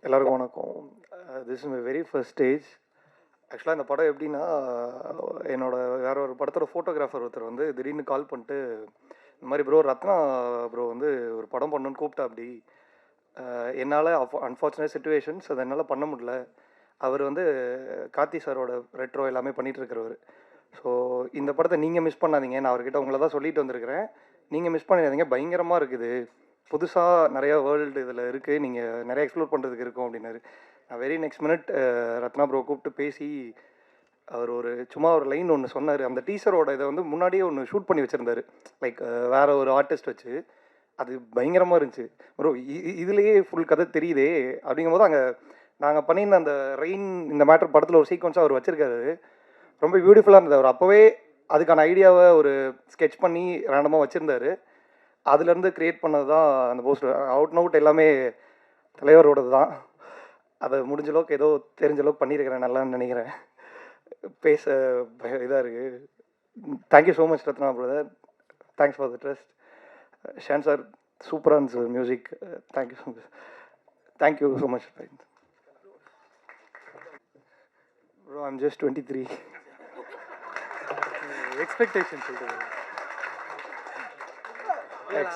எல்லாருக்கும் வணக்கம். This is my very first stage. ஆக்சுவலாக இந்த படம் எப்படின்னா, என்னோட வேற ஒரு படத்தோட ஃபோட்டோகிராஃபர் ஒருத்தர் வந்து திடீர்னு கால் பண்ணிட்டு, இந்த மாதிரி ப்ரோ ரத்னா ப்ரோ வந்து ஒரு படம் பண்ணணும்னு கூப்பிட்டா அப்படி என்னால் அன்ஃபார்ச்சுனேட் சுச்சுவேஷன்ஸ் அதை என்னால் பண்ண முடியல. அவர் வந்து கார்த்தி சாரோட ரெட்ரோ எல்லாமே பண்ணிகிட்டு இருக்கிறவர். ஸோ இந்த படத்தை நீங்கள் மிஸ் பண்ணாதீங்க. நான் அவர்கிட்ட உங்களை தான் சொல்லிட்டு வந்திருக்கிறேன். நீங்கள் மிஸ் பண்ணிடாதீங்க, பயங்கரமாக இருக்குது. புதுசாக நிறையா வேர்ல்டு இதில் இருக்குது, நீங்கள் நிறைய எக்ஸ்ப்ளோர் பண்ணுறதுக்கு இருக்கும் அப்படின்னாரு. நான் very next minute Ratna bro கூப்பிட்டு பேசி அவர் ஒரு சும்மா ஒரு லைன் ஒன்று சொன்னார். அந்த டீசரோட இதை வந்து முன்னாடியே ஒன்று ஷூட் பண்ணி வச்சுருந்தாரு, லைக் வேறு ஒரு ஆர்டிஸ்ட் வச்சு. அது பயங்கரமாக இருந்துச்சு. ப்ரோ இதுலேயே ஃபுல் கதை தெரியுதே அப்படிங்கும்போது அங்கே நாங்கள் பண்ணியிருந்த அந்த ரெயின் இந்த மேட்டர் படத்தில் ஒரு சீக்வன்ஸாக அவர் வச்சுருக்காரு. ரொம்ப பியூட்டிஃபுல்லாக இருந்தது. அவர் அப்போவே அதுக்கான ஐடியாவை ஒரு ஸ்கெட்ச் பண்ணி ரேண்டமாக வச்சுருந்தாரு. அதுலேருந்து க்ரியேட் பண்ணது தான் அந்த போஸ்டர். அவுட் அண்ட் அவுட் எல்லாமே தலைவரோடது தான். அதை முடிஞ்ச அளவுக்கு ஏதோ தெரிஞ்ச அளவுக்கு பண்ணியிருக்கிறேன் நல்லான்னு நினைக்கிறேன். பேச இதாக இருக்குது. Thank you so much Ratna brother. Thanks for the trust. Shaan sir சூப்பராக இருந்துச்சு sir music. Thank you so much. Thank you so much. Bro I'm just 23. Expectation சொல்லுங்கள்.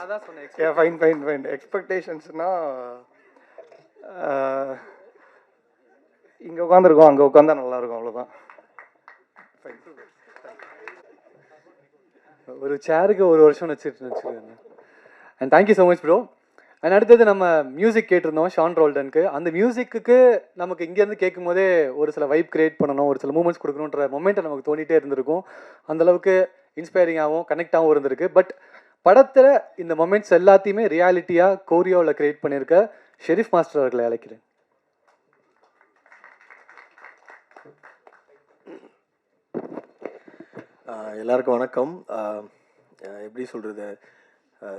அதான் சொன்னேன். ஃபைன். எக்ஸ்பெக்டேஷன்ஸ்னால் இங்கே உட்காந்துருக்கோம், அங்கே உட்காந்தா நல்லாயிருக்கும், அவ்வளோதான். ஒரு சேருக்கு ஒரு வருஷம் வச்சுருக்காங்க. And thank you so much bro. And அடுத்தது நம்ம மியூசிக் கேட்டிருந்தோம் ஷான் ரோல்டனுக்கு. அந்த மியூசிக்கு நமக்கு இங்கேருந்து கேட்கும் போதே ஒரு சில வைப் கிரியேட் பண்ணணும், ஒரு சில மூமெண்ட்ஸ் கொடுக்கணுன்ற மொமெண்ட்டை நமக்கு தோண்டிகிட்டே இருந்திருக்கும். அந்தளவுக்கு இன்ஸ்பைரிங்காகவும் கனெக்டாகவும் இருந்திருக்கு. பட் படத்தில் இந்த மொமெண்ட்ஸ் எல்லாத்தையுமே ரியாலிட்டியாக கோரியோவில் கிரியேட் பண்ணியிருக்க ஷெரீஃப் மாஸ்டர் அவர்களை அழைக்கிறேன். எல்லாருக்கும் வணக்கம். எப்படி சொல்கிறது,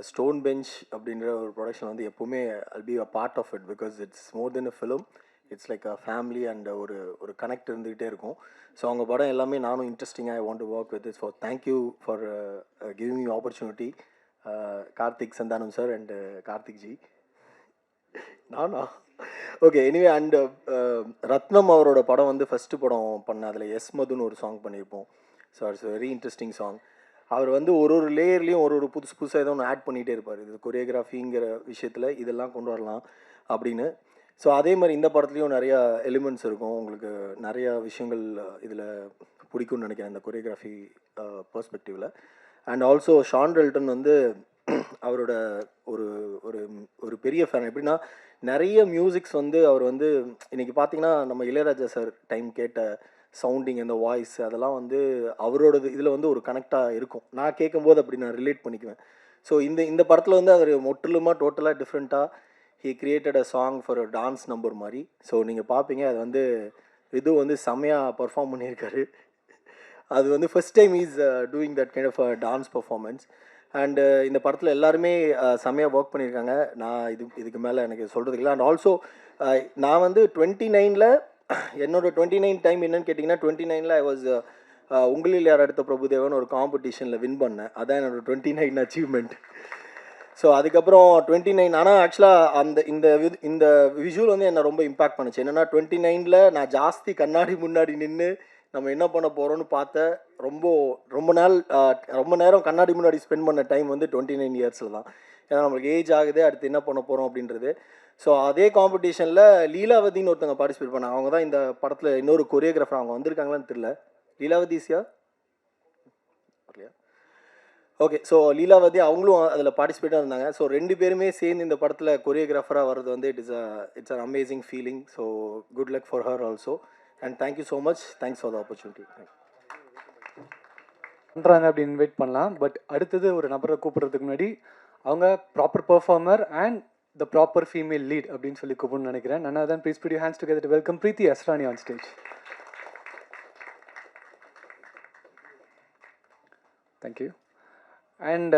ஸ்டோன் பெஞ்ச் அப்படின்ற ஒரு ப்ரொடக்ஷன் வந்து எப்போவுமே I'll be a part of it because it's more than a film. It's like a family and ஒரு கனெக்ட் இருந்துக்கிட்டே இருக்கும். ஸோ அவங்க படம் எல்லாமே நானும் இன்ட்ரெஸ்டிங்காக I want to work with it. For thank you for giving me opportunity Karthik Santhanam sir and Karthik G. நானா okay anyway. And ரத்னம் அவரோட படம் வந்து ஃபஸ்ட்டு படம் பண்ண, அதில் எஸ் மதுன்னு ஒரு சாங் பண்ணியிருப்போம். So it's very interesting song. அவர் வந்து ஒரு லேயர்லேயும் ஒரு புதுசாக ஏதோ ஒன்று ஆட் பண்ணிகிட்டே இருப்பார். இது கொரியோகிராஃபிங்கிற விஷயத்தில் இதெல்லாம் கொண்டு வரலாம் அப்படின்னு. ஸோ அதே மாதிரி இந்த படத்துலையும் நிறையா எலிமெண்ட்ஸ் இருக்கும். உங்களுக்கு நிறையா விஷயங்கள் இதில் பிடிக்கும்னு நினைக்கிறேன் இந்த கொரியோகிராஃபி பெர்ஸ்பெக்டிவில். அண்ட் ஆல்சோ ஷான் ரெல்டன் வந்து அவரோட ஒரு ஒரு ஒரு பெரிய ஃபேன். எப்படின்னா நிறைய மியூசிக்ஸ் வந்து அவர் வந்து இன்றைக்கி பார்த்தீங்கன்னா நம்ம இளையராஜா சார் டைம் கேட்ட சவுண்டிங், அந்த வாய்ஸ், அதெல்லாம் வந்து அவரோடது இதில் வந்து ஒரு கனெக்டாக இருக்கும். நான் கேட்கும்போது அப்படி நான் ரிலேட் பண்ணிக்குவேன். ஸோ இந்த படத்தில் வந்து அவர் முற்றிலுமாக டோட்டலாக டிஃப்ரெண்ட்டாக he created a song for a dance number மாதிரி. ஸோ நீங்கள் பார்ப்பீங்க, அது வந்து இது வந்து செம்மையாக பர்ஃபார்ம் பண்ணியிருக்காரு. அது வந்து first time is doing that kind of a dance performance. And இந்த படத்தில் எல்லாருமே செம்மையாக ஒர்க் பண்ணியிருக்காங்க. நான் இதுக்கு மேலே எனக்கு சொல்கிறதுக்கு இல்லை. அண்ட் ஆல்சோ நான் வந்து 29 என்னோட 29 டைம் என்னன்னு கேட்டிங்கன்னா 29 ஐ வாஸ் உங்களில் யார் அடுத்த பிரபுதேவன் ஒரு காம்படிஷனில் வின் பண்ணேன். அதான் என்னோட 29 அச்சீவ்மெண்ட். ஸோ அதுக்கப்புறம் 29 ஆனால் ஆக்சுவலாக இந்த விஷுவல் வந்து என்னை ரொம்ப இம்பேக்ட் பண்ணுச்சு. என்னென்னா 29 நான் ஜாஸ்தி கண்ணாடி முன்னாடி நின்று நம்ம என்ன பண்ண போகிறோன்னு பார்த்தேன். ரொம்ப நேரம் கண்ணாடி முன்னாடி ஸ்பெண்ட் பண்ண டைம் வந்து 29 இயர்ஸில் தான். ஏன்னா நம்மளுக்கு ஏஜ் ஆகுது, அடுத்து என்ன பண்ண போகிறோம் அப்படின்றது. ஸோ அதே காம்படிஷனில் லீலாவதின்னு ஒருத்தவங்க பார்ட்டிசிபேட் பண்ணாங்க. அவங்க தான் இந்த படத்தில் இன்னொரு கொரியோகிராஃபர். அவங்க வந்திருக்காங்களான்னு தெரியல. லீலாவதிசியா இல்லையா? ஓகே. ஸோ லீலாவதி அவங்களும் அதில் பார்ட்டிசிபேட்டாக இருந்தாங்க. ஸோ 2 பேருமே சேர்ந்து இந்த படத்தில் கொரியோகிராஃபராக வர்றது வந்து it's an amazing feeling. So good luck for her also. And thank you so much. Thanks for the opportunity. பண்ணுறாங்க அப்படின்னு இன்வைட் பண்ணலாம். பட் அடுத்தது ஒரு நபரை கூப்பிட்றதுக்கு முன்னாடி அவங்க proper performer and the proper female lead அப்படின்னு சொல்லி கூப்பிடணும்னு நினைக்கிறேன். None other than please put your hands together to welcome Preethi Asrani on stage. Thank you. And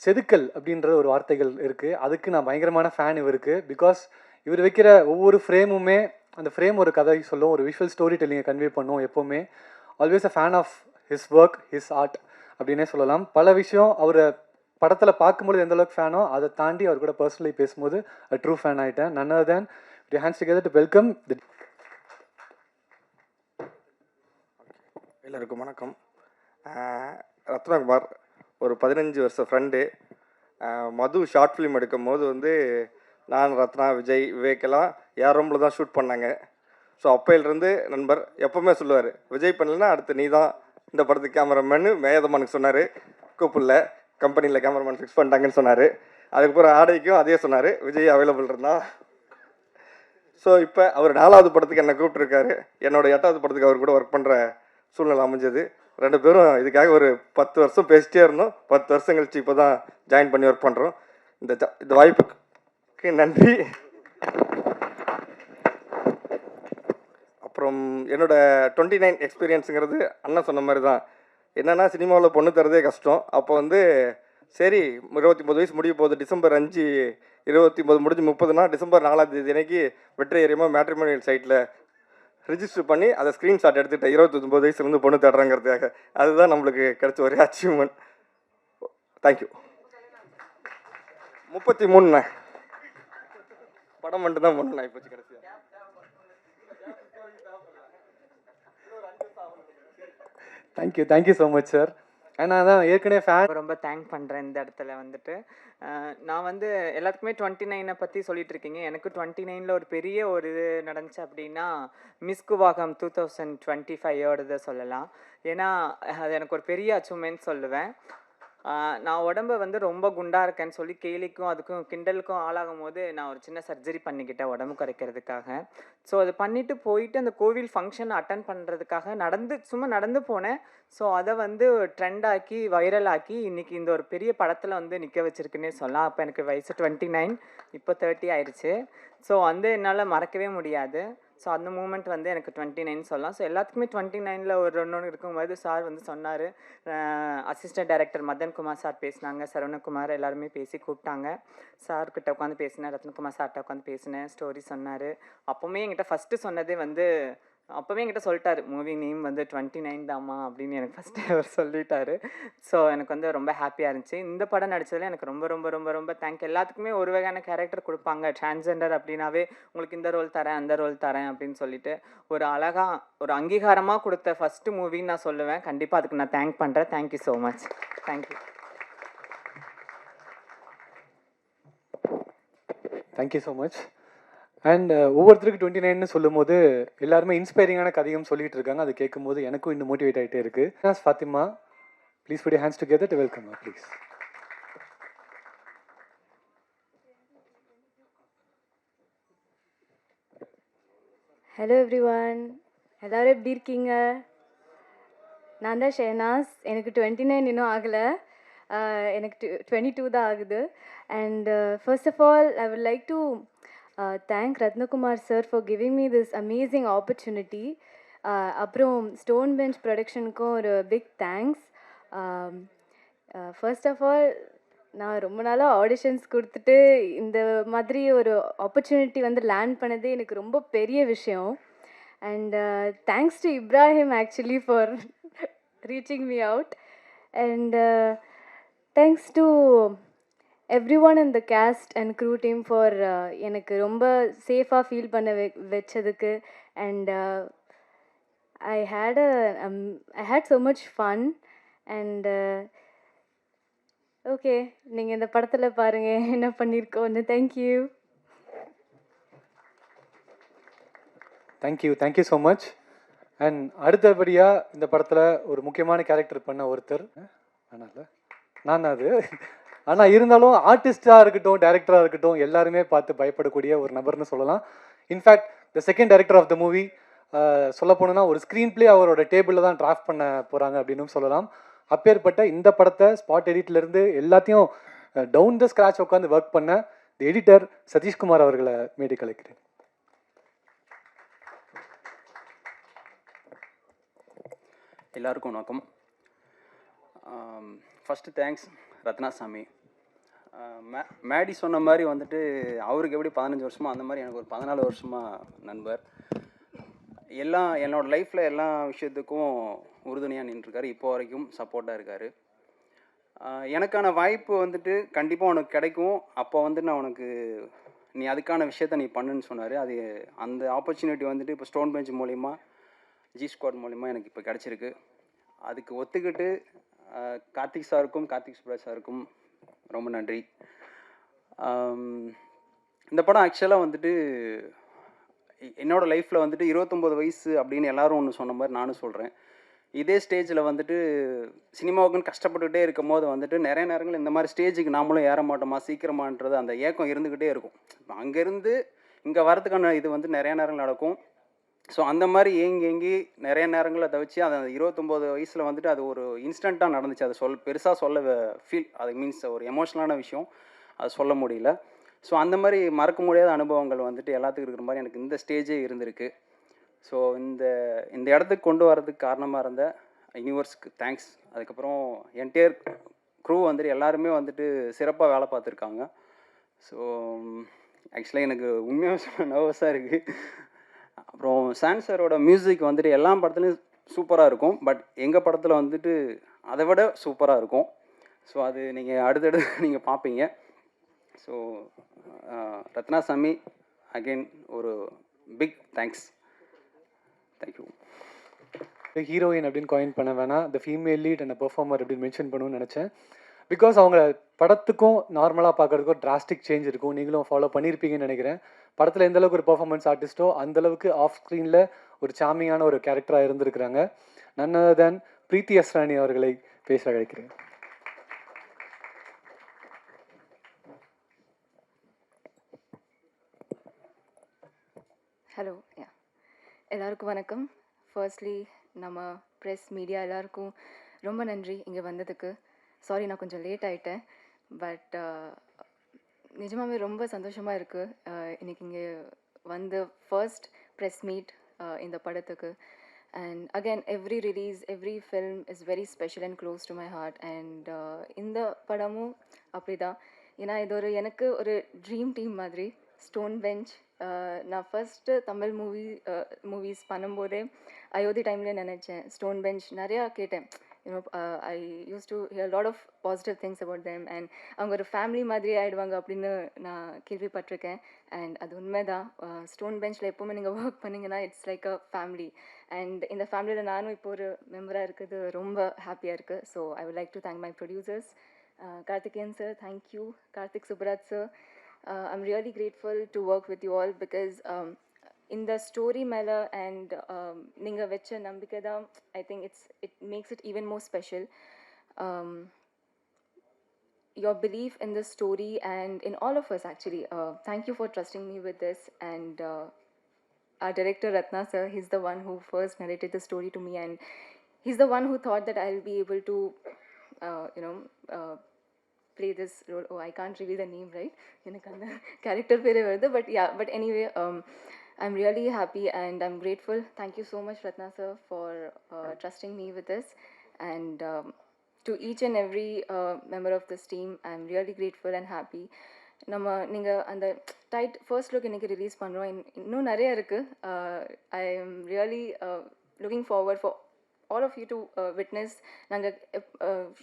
செதுக்கல் அப்படின்ற ஒரு வார்த்தைகள் இருக்குது. அதுக்கு நான் பயங்கரமான ஃபேன் இவருக்கு. பிகாஸ் இவர் வைக்கிற ஒவ்வொரு ஃப்ரேமுமே அந்த ஃப்ரேம் ஒரு கதை சொல்லும், ஒரு விஷுவல் ஸ்டோரி டெல்லிங்கை கன்வே பண்ணும். எப்போவுமே always a fan of his work, his art அப்படின்னே சொல்லலாம். பல விஷயம் அவர் படத்தில் பார்க்கும்போது எந்த அளவுக்கு ஃபேனோ அதை தாண்டி அவர் கூட பர்சனலி பேசும்போது ட்ரூ ஃபேன் ஆகிட்டேன். None other than your hands together to welcome the எல்லாருக்கும் வணக்கம். ரத்னகுமார் ஒரு 15 வருஷம் ஃப்ரெண்டு. மது ஷார்ட் ஃபிலிம் எடுக்கும் போது வந்து நான், ரத்னா, விஜய், விவேக்கெல்லாம் ஏர் ரூமில் தான் ஷூட் பண்ணாங்க. ஸோ அப்பையிலேருந்து நண்பர். எப்போவுமே சொல்லுவார், விஜய் பண்ணலன்னா அடுத்து நீ தான் இந்த படத்துக்கு கேமராமேனு மேயதமானுக்கு சொன்னார். கூப்பிடல, கம்பெனியில் கேமராமேன் ஃபிக்ஸ் பண்ணிட்டாங்கன்னு சொன்னார். அதுக்கப்புறம் ஆடைக்கும் அதே சொன்னார், விஜய் அவைலபிள் இருந்தால். ஸோ இப்போ அவர் 4வது படத்துக்கு என்னை கூப்பிட்ருக்காரு. என்னோட 8வது படத்துக்கு அவர் கூட ஒர்க் பண்ணுற சூழ்நிலை அமைஞ்சது. 2 பேரும் இதுக்காக ஒரு 10 வருஷம் பேசிட்டே இருந்தோம். 10 வருஷம் கழிச்சு இப்போ தான் ஜாயின் பண்ணி ஒர்க் பண்ணுறோம். இந்த வாய்ப்புக்கு நன்றி. அப்புறம் என்னோட 29 எக்ஸ்பீரியன்ஸுங்கிறது அண்ணன் சொன்ன மாதிரி தான். என்னென்னா சினிமாவில் பொண்ணு தரதே கஷ்டம். அப்போ வந்து சரி 29 வயசு முடிய போகுது, டிசம்பர் 5 29 முடிஞ்சு 30னா டிசம்பர் 4ஆம் தேதி அன்னைக்கு வெற்றிகரமாக மேட்ரிமோனியல் சைட்டில் ரிஜிஸ்டர் பண்ணி அதை ஸ்க்ரீன்ஷாட் எடுத்துக்கிட்டேன். 29 வயசுலேருந்து பொண்ணு தேடுறாங்கிறதுக்காக. அதுதான் நம்மளுக்கு கிடைச்ச ஒரே அச்சீவ்மெண்ட். தேங்க்யூ. 33ண்ணே. படம் மட்டும் தான் பண்ணேன் இப்போ கடைசியாக. Thank you so much sir. ஏன்னா அதான் ஏற்கனவே ஃபேன். ரொம்ப தேங்க் பண்ணுறேன் இந்த இடத்துல வந்துட்டு. நான் வந்து எல்லாத்துக்குமே 29 பற்றி சொல்லிட்டு இருக்கீங்க. எனக்கு 29 ஒரு பெரிய ஒரு இது நடந்துச்சு அப்படின்னா மிஸ்குவாகம் 2025 சொல்லலாம். ஏன்னா அது எனக்கு ஒரு பெரிய அச்சீவ்மெண்ட் சொல்லுவேன். நான் உடம்பை வந்து ரொம்ப குண்டாக இருக்கேன்னு சொல்லி கேலிக்கும் அதுக்கும் கிண்டலுக்கும் ஆளாகும் போது நான் ஒரு சின்ன சர்ஜரி பண்ணிக்கிட்டேன் உடம்பு குறைக்கிறதுக்காக. ஸோ அது பண்ணிவிட்டு போயிட்டு அந்த கோவில் ஃபங்க்ஷன் அட்டன் பண்ணுறதுக்காக சும்மா நடந்து போனேன். ஸோ அதை வந்து ட்ரெண்டாக்கி வைரலாக்கி இன்றைக்கி இந்த ஒரு பெரிய படத்தில் வந்து நிற்க வச்சுருக்குன்னே சொல்லலாம். அப்போ எனக்கு வயசு 29, இப்போ 30 ஆயிடுச்சு. ஸோ வந்து என்னால் மறக்கவே முடியாது. ஸோ அந்த மூமெண்ட் வந்து எனக்கு 29 சொல்லலாம். ஸோ எல்லாத்துக்குமே 29 ஒரு ஒன்று இருக்கும்போது சார் வந்து சொன்னார். அசிஸ்டன்ட் டைரக்டர் மதன்குமார் சார் பேசினாங்க, சரவணகுமார் எல்லாருமே பேசி கூப்பிட்டாங்க. சார்கிட்ட உட்காந்து பேசினேன், ரத்னகுமார் சார்கிட்ட உட்காந்து பேசினேன், ஸ்டோரி சொன்னார். அப்போவுமே என்கிட்ட ஃபஸ்ட்டு சொன்னதே வந்து அப்போவே என்கிட்ட சொல்லிட்டாரு, மூவி நேம் வந்து 29 தாம்மா அப்படின்னு எனக்கு ஃபஸ்ட்டு அவர் சொல்லிட்டாரு. ஸோ எனக்கு வந்து ரொம்ப ஹாப்பியாக இருந்துச்சு. இந்த படம் நடித்ததில் எனக்கு ரொம்ப ரொம்ப ரொம்ப ரொம்ப தேங்க். எல்லாத்துக்குமே ஒரு வகையான கேரக்டர் கொடுப்பாங்க. டிரான்ஸ்ஜெண்டர் அப்படின்னாவே உங்களுக்கு இந்த ரோல் தரேன் அந்த ரோல் தரேன் அப்படின்னு சொல்லிட்டு ஒரு அழகாக ஒரு அங்கீகாரமாக கொடுத்த ஃபஸ்ட்டு மூவின்னு நான் சொல்லுவேன். கண்டிப்பாக அதுக்கு நான் தேங்க் பண்ணுறேன். Thank you so much. Thank you. Thank you so much. And ஒவ்வொருத்தருக்கு 29ன்னு சொல்லும் போது எல்லாருமே இன்ஸ்பைரிங்கான கதையும் சொல்லிட்டு இருக்காங்க. அது கேட்கும்போது எனக்கும் இன்னும் மோட்டிவேட் ஆகிட்டே இருக்கு. Fathima, please put your hands together to welcome her please. Hello everyone, எல்லோரும் எப்படி இருக்கீங்க? நான் தான் ஷெஹனாஸ். எனக்கு 29 இன்னும் ஆகலை. எனக்கு 22 தான் ஆகுது. And first of all I would like to thank Ratnakumar sir for giving me this amazing opportunity. அப்புறம் ஸ்டோன் பெஞ்ச் ப்ரொடக்ஷனுக்கும் ஒரு big thanks. First of all நான் ரொம்ப நாளாக ஆடிஷன்ஸ் கொடுத்துட்டு இந்த மாதிரி ஒரு ஆப்பர்ச்சுனிட்டி வந்து லேண்ட் பண்ணதே எனக்கு ரொம்ப பெரிய விஷயம். And thanks to Ibrahim actually for reaching me out. And thanks to everyone in the cast and crew team for எனக்கு ரொம்ப சேஃபாக ஃபீல் பண்ண வச்சதுக்கு. And I had so much fun. and okay, நீங்கள் இந்த படத்தில் பாருங்கள் என்ன பண்ணியிருக்கோன்னு. Thank you thank you so much. And அடுத்தபடியாக இந்த படத்தில் ஒரு முக்கியமான கேரக்டர் பண்ண ஒருத்தர் ஆனால் நான் அது ஆனால் இருந்தாலும் ஆர்டிஸ்டாக இருக்கட்டும் டைரக்டராக இருக்கட்டும் எல்லாருமே பார்த்து பயப்படக்கூடிய ஒரு நபர்னு சொல்லலாம். In fact the second director of the movie சொல்ல போனோன்னா ஒரு ஸ்க்ரீன் பிளே அவரோட டேபிளில் தான் டிராஃப்ட் பண்ண போகிறாங்க அப்படின்னு சொல்லலாம். அப்பேற்பட்ட இந்த படத்தை ஸ்பாட் எடிட்லேருந்து எல்லாத்தையும் டவுன் த ஸ்க்ராட்ச் உட்காந்து ஒர்க் பண்ண தி எடிட்டர் சதீஷ்குமார் அவர்களை மேடை கலைக்கிறேன். எல்லாருக்கும் வணக்கம். First thanks Ratnasamy. மேடி சொன்ன மாதிரி வந்துட்டு அவருக்கு எப்படி 15 வருஷமோ அந்த மாதிரி எனக்கு ஒரு 14 வருஷமாக நண்பர். என்னோடய லைஃப்பில் எல்லா விஷயத்துக்கும் உறுதுணையாக நின்றுருக்காரு. இப்போ வரைக்கும் சப்போர்ட்டாக இருக்கார். எனக்கான வாய்ப்பு வந்துட்டு கண்டிப்பாக உனக்கு கிடைக்கும். அப்போ வந்து நான் உனக்கு நீ அதுக்கான விஷயத்த நீ பண்ணுன்னு சொன்னார். அது அந்த ஆப்பர்ச்சுனிட்டி வந்துட்டு இப்போ ஸ்டோன் பெஞ்ச் மூலிமா ஜி ஸ்குவாட் மூலிமா எனக்கு இப்போ கிடச்சிருக்கு. அதுக்கு ஒத்துக்கிட்டு கார்த்திக் சாருக்கும் கார்த்திக் சுப்ராஜ் சாருக்கும் ரொம்ப நன்றி. இந்த படம் ஆக்சுவலாக வந்துட்டு என்னோடய லைஃப்பில் வந்துட்டு 29 வயசு அப்படின்னு எல்லோரும் ஒன்று சொன்ன மாதிரி நானும் சொல்கிறேன். இதே ஸ்டேஜில் வந்துட்டு சினிமாவுக்குன்னு கஷ்டப்பட்டுகிட்டே இருக்கும் போது வந்துட்டு நிறைய நேரங்கள் இந்த மாதிரி ஸ்டேஜுக்கு நாமளும் ஏற மாட்டோமா சீக்கிரமான்றது அந்த ஏக்கம் இருந்துக்கிட்டே இருக்கும். இப்போ அங்கேருந்து இங்கே வரதுக்கான இது வந்து நிறைய நேரங்கள் நடக்கும். ஸோ அந்த மாதிரி ஏங்கி நிறைய நேரங்களில் தவிச்சு அந்த 29 வயசில் வந்துட்டு அது ஒரு இன்ஸ்டண்ட்டாக நடந்துச்சு. அதை பெருசாக சொல்ல ஃபீல் அது மீன்ஸ் ஒரு எமோஷ்னலான விஷயம், அது சொல்ல முடியல. ஸோ அந்த மாதிரி மறக்க முடியாத அனுபவங்கள் வந்துட்டு எல்லாத்துக்கும் இருக்கிற மாதிரி எனக்கு இந்த ஸ்டேஜே இருந்திருக்கு. ஸோ இந்த இடத்துக்கு கொண்டு வரதுக்கு காரணமாக இருந்த யூனிவர்ஸ்க்கு தேங்க்ஸ். அதுக்கப்புறம் என்டையர் க்ரூ வந்துட்டு எல்லாருமே வந்துட்டு சிறப்பாக வேலை பார்த்துருக்காங்க. ஸோ ஆக்சுவலாக எனக்கு உண்மையாக சொல்ல நர்வஸாக இருக்குது. அப்புறம் சான் சாரோட மியூசிக் வந்துட்டு எல்லா படத்துலையும் சூப்பராக இருக்கும். பட் எங்கள் படத்தில் வந்துட்டு அதை விட சூப்பராக இருக்கும். ஸோ அது நீங்கள் அடுத்தடுத்து நீங்கள் பார்ப்பீங்க. ஸோ ரத்னா சாமி அகெயின் ஒரு பிக் தேங்க்ஸ். தேங்க்யூ. ஹீரோயின் அப்படின்னு காயின் பண்ண வேணாம், த ஃபீமேல் லீட் அண்ட் பெர்ஃபார்மர் அப்படின்னு மென்ஷன் பண்ணணும்னு நினச்சேன். பிகாஸ் அவங்க படத்துக்கும் நார்மலாக பார்க்குறதுக்கும் டிராஸ்டிக் சேஞ்ச் இருக்கும். நீங்களும் ஃபாலோ பண்ணியிருப்பீங்கன்னு நினைக்கிறேன். படத்தில் எந்த அளவுக்கு ஒரு பெர்ஃபார்மன்ஸ் ஆர்டிஸ்ட்டோ அந்தளவுக்கு ஆஃப் ஸ்க்ரீனில் ஒரு சாமியான ஒரு கேரக்டராக இருந்திருக்கிறாங்க. நன் அதர் தேன் பிரீத்தி அஸ்ரானி அவர்களை பேச அழைக்கிறேன். ஹலோ, எல்லாருக்கும் வணக்கம். ஃபர்ஸ்ட்லி நம்ம ப்ரெஸ் மீடியா எல்லாருக்கும் ரொம்ப நன்றி இங்கே வந்ததுக்கு. சாரி நான் கொஞ்சம் லேட் ஆகிட்டேன். பட் நிஜமாகவே ரொம்ப சந்தோஷமாக இருக்குது இன்றைக்கி இங்கே வந்து ஃபர்ஸ்ட் ப்ரெஸ் மீட் இந்த படத்துக்கு. And again every release every film is very special and close to my heart. And இந்த படமும் அப்படி தான். ஏன்னா இது எனக்கு ஒரு ட்ரீம் டீம் மாதிரி. ஸ்டோன் பெஞ்ச் நான் ஃபஸ்ட்டு தமிழ் மூவிஸ் பண்ணும்போதே அயோத்தி டைம்லேயே நினச்சேன். ஸ்டோன் பெஞ்ச் நிறையா கேட்டேன். I use to hear lot of positive things about them. And அவங்க ஒரு ஃபேமிலி மாதிரி ஆகிடுவாங்க அப்படின்னு நான் கேள்விப்பட்டிருக்கேன். அண்ட் அது உண்மைதான். ஸ்டோன் பெஞ்சில் எப்போவுமே நீங்கள் ஒர்க் பண்ணிங்கன்னா it's like a family. And இந்த ஃபேமிலியில் நானும் இப்போ ஒரு மெம்பராக இருக்கிறது ரொம்ப ஹாப்பியாக இருக்குது. So I would like to thank my producers, Karthikeyan sir, thank you. Karthik Subbaraj sir, I'm really grateful to work with you all because in the story mela and ninga vecha nambike da I think it makes it even more special. Your belief in the story and in all of us actually, thank you for trusting me with this. And our director Ratna sir, he's the one who first narrated the story to me, and he's the one who thought that I'll be able to play this role. Oh, I can't reveal the name, right? Character pere varudhu, but yeah, but anyway, I'm really happy and I'm grateful. Thank you so much Ratna sir for trusting me with this. And to each and every member of this team, I'm really grateful and happy. நம்ம நீங்கள் அந்த first look இன்றைக்கி release பண்ணுறோம். இன்னும் நிறைய இருக்குது. I am really looking forward for all of you to witness. நாங்கள்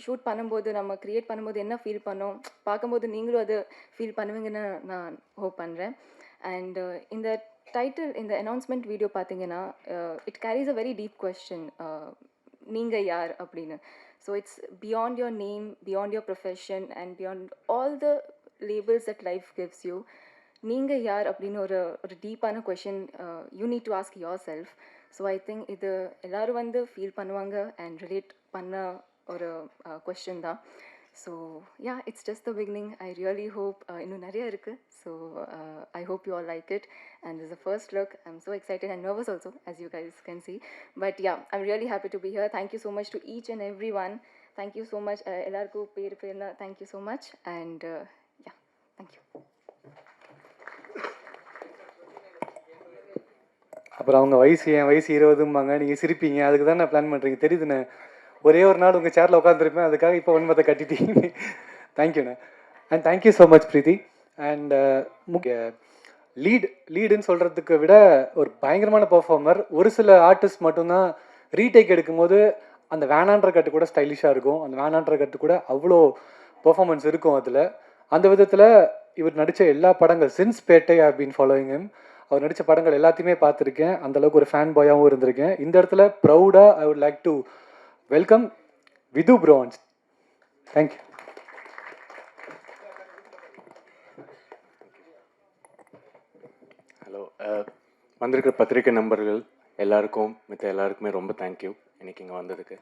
shoot பண்ணும்போது நம்ம க்ரியேட் பண்ணும்போது என்ன ஃபீல் பண்ணோம் பார்க்கும்போது நீங்களும் அது ஃபீல் பண்ணுவீங்கன்னு நான் ஹோப் பண்ணுறேன். அண்ட் இந்த டைட்டில், இந்த அனௌன்ஸ்மெண்ட் வீடியோ பார்த்தீங்கன்னா it carries a very deep question, நீங்கள் யார் அப்படின்னு. So it's beyond your name, beyond your profession and beyond all the labels that life gives you. நீங்கள் யார் அப்படின்னு ஒரு டீப்பான question you need to ask yourself. So I think இது எல்லோரும் வந்து ஃபீல் பண்ணுவாங்க அண்ட் ரிலேட் பண்ண ஒரு கொஸ்டின் தான். So yeah, it's just the beginning. I really hope இன்னும் நிறைய இருக்குது. So I hope you all like it. And this a first look. I am so excited and nervous also, as you guys can see. But yeah, I'm really happy to be here. Thank you so much to each and every one. Thank you so much. எல்லாருக்கும் பேர்னா thank you so much. And yeah, thank you. அப்புறம் அவங்க என் வயசு 20ம்பாங்க, நீங்கள் சிரிப்பீங்க. அதுக்கு தான் நான் plan பண்ணுறீங்க தெரியுதுண்ணே. ஒரே ஒரு நாள் உங்கள் சேரில் உட்காந்துருப்பேன், அதுக்காக இப்போ ஒன்பதை கட்டிட்டீங்க. தேங்க்யூண்ணே. And thank you so much Preethi. And லீடுன்னு சொல்கிறதுக்கு விட ஒரு பயங்கரமான பெர்ஃபார்மர். ஒரு சில ஆர்டிஸ்ட் மட்டும்தான் ரீடேக் எடுக்கும்போது அந்த வேணான்ற கட்டு கூட ஸ்டைலிஷாக இருக்கும், அந்த வேணான்ற கட்டு கூட அவ்வளோ பெர்ஃபார்மன்ஸ் இருக்கும் அதில். அந்த விதத்தில் இவர் நடித்த எல்லா படங்கள் since Petta I been following him. அவர் நடித்த படங்கள் எல்லாத்தையுமே பார்த்துருக்கேன். அந்தளவுக்கு ஒரு ஃபேன் பாயாகவும் இருந்திருக்கேன். இந்த இடத்துல ப்ரௌடாக I would like to welcome Vidhu bro on. Thank you. Hello, வந்திருக்கிற பத்திரிக்கை நண்பர்கள் எல்லாருக்கும் எல்லாருக்குமே ரொம்ப தேங்க்யூ இன்றைக்கி இங்கே வந்ததுக்கு.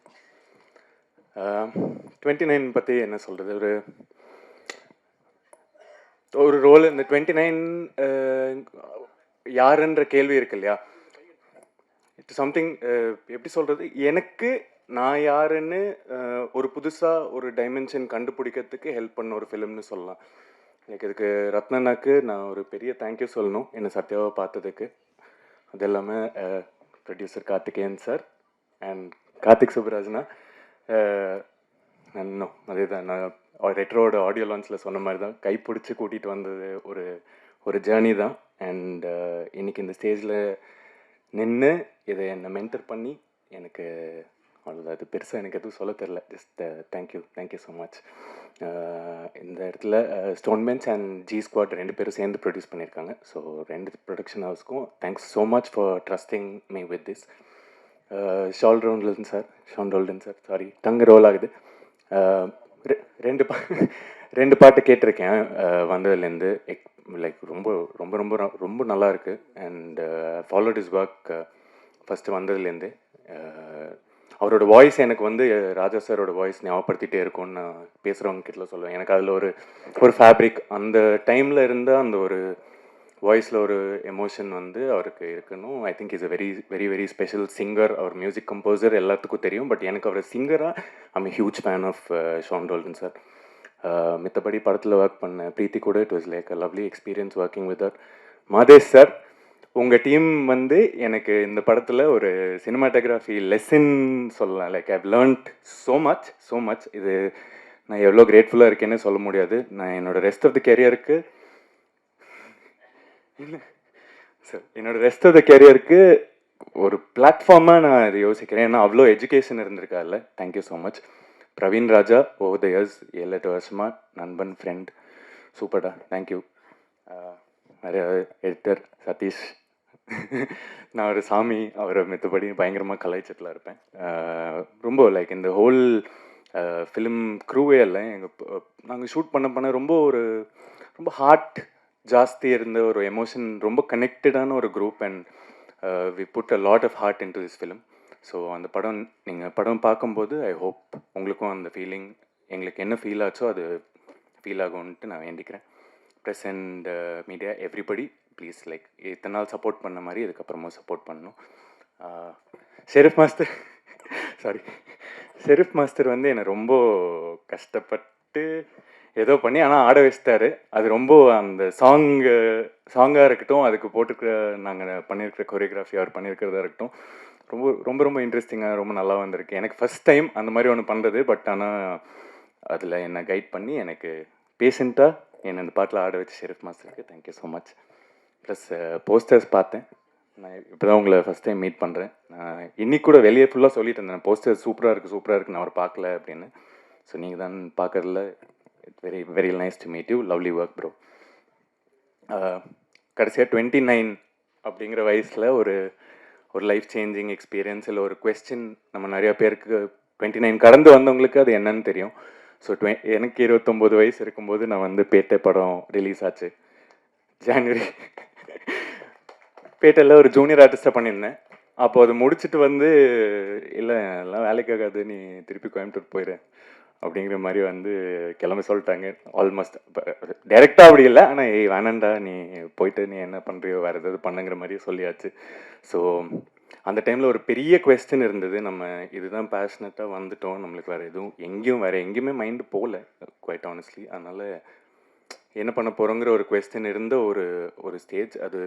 29 பற்றி என்ன சொல்கிறது, ஒரு ரோல். இந்த 29 யாருன்ற கேள்வி இருக்கு இல்லையா, இட்ஸ் சம்திங் எப்படி சொல்கிறது, எனக்கு நான் யாருன்னு ஒரு புதுசாக ஒரு டைமென்ஷன் கண்டுபிடிக்கிறதுக்கு ஹெல்ப் பண்ண ஒரு ஃபிலிம்னு சொல்லலாம். எனக்கு இதுக்கு ரத்னனாக்கு நான் ஒரு பெரிய தேங்க்யூ சொல்லணும், என்னை சத்யாவை பார்த்ததுக்கு. அது இல்லாமல் producer Karthikeyan sir and Karthik சுப்ராஜ்னா, இன்னும் அதே தான், நான் ரெட்ரோட ஆடியோ லான்ச்சில் சொன்ன மாதிரி தான், கைப்பிடிச்சி கூட்டிகிட்டு வந்தது ஒரு ஜேர்னி தான். அண்ட் இன்றைக்கி இந்த ஸ்டேஜில் நின்று இதை என்னை மென்டர் பண்ணி எனக்கு அவ்வளோதான். அது பெருசாக எனக்கு எதுவும் சொல்ல தெரில. Just thank you so much. இந்த இடத்துல Stone Bench and G Squad 2 பேரும் சேர்ந்து ப்ரொடியூஸ் பண்ணியிருக்காங்க. ஸோ 2 ப்ரொடக்ஷன் ஹவுஸ்க்கும் thanks so much for trusting me with this. Sean Roldan sir sorry, tongue roll ஆகுது. 2 பாட்டு கேட்டிருக்கேன் வந்ததுலேருந்து. லைக் ரொம்ப ரொம்ப ரொம்ப ரொம்ப நல்லா இருக்குது. And followed is work first வந்ததுலேருந்து. அவரோட வாய்ஸ் எனக்கு வந்து ராஜா சாரோட வாய்ஸ் ஞாபகப்படுத்திகிட்டே இருக்கும்னு நான் பேசுகிறவங்க கிட்ட சொல்லுவேன். எனக்கு அதில் ஒரு ஃபேப்ரிக், அந்த டைமில் இருந்தால் அந்த ஒரு வாய்ஸில் ஒரு எமோஷன் வந்து அவருக்கு இருக்கணும். I think is a very very very special singer. அவர் மியூசிக் கம்போசர் எல்லாத்துக்கும் தெரியும். பட் எனக்கு அவர் சிங்கராக I'm huge fan of Sean Roldan sir. மித்தபடி படத்தில் ஒர்க் பண்ண பிரீத்தி கூட it was like a lovely experience working with அவர். மாதேஷ் சார், உங்கள் டீம் வந்து எனக்கு இந்த படத்தில் ஒரு சினிமாட்டோகிராஃபி லெசன் சொல்லலாம். Like I've learnt so much. இது நான் எவ்வளோ கிரேட்ஃபுல்லாக இருக்கேன்னு சொல்ல முடியாது. நான் என்னோடய ரெஸ்ட் ஆஃப் த கெரியருக்கு ஒரு பிளாட்ஃபார்மாக நான் இதை யோசிக்கிறேன். ஏன்னா அவ்வளோ எஜுகேஷன் இருந்திருக்கா இல்லை. Thank you so much. Praveen Raja, over the years 7-8 வருஷமாக நண்பன், ஃப்ரெண்ட், சூப்பர்டா, தேங்க்யூ. நிறைய எடிட்டர் சதீஷ், நான் ஒரு சாமி, அவரை மித்தபடி பயங்கரமாக கலாய்ச்சத்தில் இருப்பேன். ரொம்ப லைக் இந்த ஹோல் ஃபிலிம் க்ரூவே இல்லை, நாங்கள் ஷூட் பண்ண ரொம்ப ஹார்ட் ஜாஸ்தி இருந்த ஒரு எமோஷன், ரொம்ப கனெக்டடான ஒரு group. And we put a lot of heart in to this film. So அந்த படம் நீங்கள் படம் பார்க்கும்போது ஐ ஹோப் உங்களுக்கும் அந்த ஃபீலிங், எங்களுக்கு என்ன ஃபீல் ஆச்சோ அது ஃபீல் ஆகும்ன்ட்டு நான் வேண்டிக்கிறேன். Press and media everybody please, like இத்தனை நாள் சப்போர்ட் பண்ண மாதிரி இதுக்கப்புறமும் சப்போர்ட் பண்ணணும். ஷெரீஃப் மாஸ்டர் வந்து என்னை ரொம்ப கஷ்டப்பட்டு ஏதோ பண்ணி ஆனால் ஆட வச்சிட்டாரு. அது ரொம்ப அந்த சாங்காக இருக்கட்டும், அதுக்கு போட்டிருக்கிற நாங்கள் பண்ணியிருக்கிற கொரியோகிராஃபி அவர் பண்ணியிருக்கிறதா இருக்கட்டும், ரொம்ப இன்ட்ரெஸ்டிங்காக ரொம்ப நல்லா வந்திருக்கு. எனக்கு ஃபஸ்ட் டைம் அந்த மாதிரி ஒன்று பண்ணுறது. பட் ஆனால் அதில் என்னை கைட் பண்ணி எனக்கு பேஷண்ட்டாக என்னை அந்த பாட்டில் ஆட வச்சு ஷெரீஃப் மாஸ்டருக்கு thank you so much. Plus posters பார்த்தேன். நான் இப்போ தான் உங்களை ஃபஸ்ட் டைம் மீட் பண்ணுறேன். நான் இன்னைக்கு கூட வெளியே ஃபுல்லாக சொல்லிட்டு இருந்தேன், போஸ்டர் சூப்பராக இருக்குது, நான் அவர் பார்க்கல அப்படின்னு. ஸோ நீங்கள் தான் பார்க்கறதுல it's very very nice to meet you. Lovely work bro. கடைசியாக 29 அப்படிங்கிற வயசில் ஒரு லைஃப் சேஞ்சிங் எக்ஸ்பீரியன்ஸ், இல்லை ஒரு கொஸ்டின் நம்ம நிறையா பேருக்கு 29 கடந்து வந்தவங்களுக்கு அது என்னன்னு தெரியும். ஸோ எனக்கு 29 வயசு இருக்கும்போது நான் வந்து பேட்டை படம் ரிலீஸ் ஆச்சு ஜான்வரி. பேட்டையில் ஒரு ஜூனியர் ஆர்டிஸ்ட்டாக பண்ணியிருந்தேன். அப்போது அது முடிச்சுட்டு வந்து இல்லை எல்லாம் வேலைக்காகாது, நீ திருப்பி கோயம்புத்தூர் போயிடு அப்படிங்கிற மாதிரி வந்து கிளம்ப சொல்லிட்டாங்க. ஆல்மோஸ்ட் டைரெக்டாக அப்படி இல்லை, ஆனால் வேணாண்டா நீ போயிட்டு நீ என்ன பண்ணுறியோ வேறு ஏதாவது பண்ணுங்கிற மாதிரியே சொல்லியாச்சு. ஸோ அந்த டைமில் ஒரு பெரிய கொஸ்டின் இருந்தது, நம்ம இதுதான் பேஷனட்டாக வந்துட்டோம், நம்மளுக்கு வேறு எங்கேயுமே மைண்டு போகல குவைட் ஆனஸ்ட்லி. அதனால் என்ன பண்ண போகிறோங்கிற ஒரு கொஸ்டின் இருந்த ஒரு ஸ்டேஜ். அது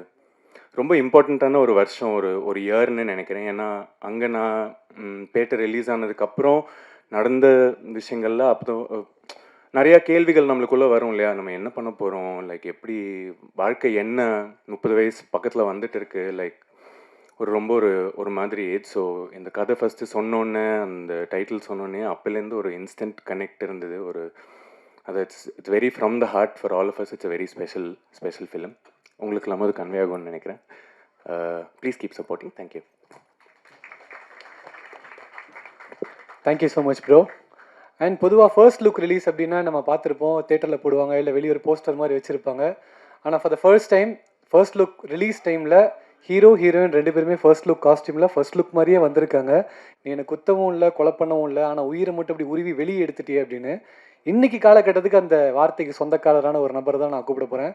ரொம்ப இம்பார்ட்டண்ட்டான ஒரு வருஷம், ஒரு இயர்னு நினைக்கிறேன். ஏன்னா அங்கே நான் பேட்டை ரிலீஸ் ஆனதுக்கப்புறம் நடந்த விஷயங்கள்ல அப்போ நிறையா கேள்விகள் நம்மளுக்குள்ளே வரும் இல்லையா, நம்ம என்ன பண்ண போகிறோம், லைக் எப்படி வாழ்க்கை என்ன, 30 வயசு பக்கத்தில் வந்துட்டு இருக்கு, லைக் ரொம்ப ஒரு மாதிரி ஏஜ். ஸோ இந்த கதை ஃபஸ்ட்டு சொன்னோன்னே, அந்த டைட்டில் சொன்னோன்னே அப்போலேருந்து ஒரு இன்ஸ்டன்ட் கனெக்ட் இருந்தது. அது it's very from the heart for all of us. It's a very special film. உங்களுக்கு எல்லாமே அது கன்வே ஆகும்னு நினைக்கிறேன். Please keep supporting. Thank you. Thank you so much bro. And பொதுவாக ஃபர்ஸ்ட் லுக் ரிலீஸ் அப்படின்னா நம்ம பார்த்துருப்போம், தேட்டரில் போடுவாங்க, இல்லை வெளியே ஒரு போஸ்டர் மாதிரி வச்சுருப்பாங்க. ஆனால் for the first time first look release டைமில் ஹீரோயின் 2 பேருமே ஃபர்ஸ்ட் லுக் காஸ்டியூமில் ஃபர்ஸ்ட் லுக் மாதிரியே வந்திருக்காங்க. நீ எனக்கு குத்தவும் இல்லை, கொலை பண்ணவும் இல்லை, ஆனால் உயிரை மட்டும் இப்படி உருவி வெளியே எடுத்துட்டியே அப்படின்னு. இன்றைக்கி காலகட்டத்துக்கு அந்த வார்த்தைக்கு சொந்தக்காரரான ஒரு நபர் தான் நான் கூப்பிட போகிறேன்.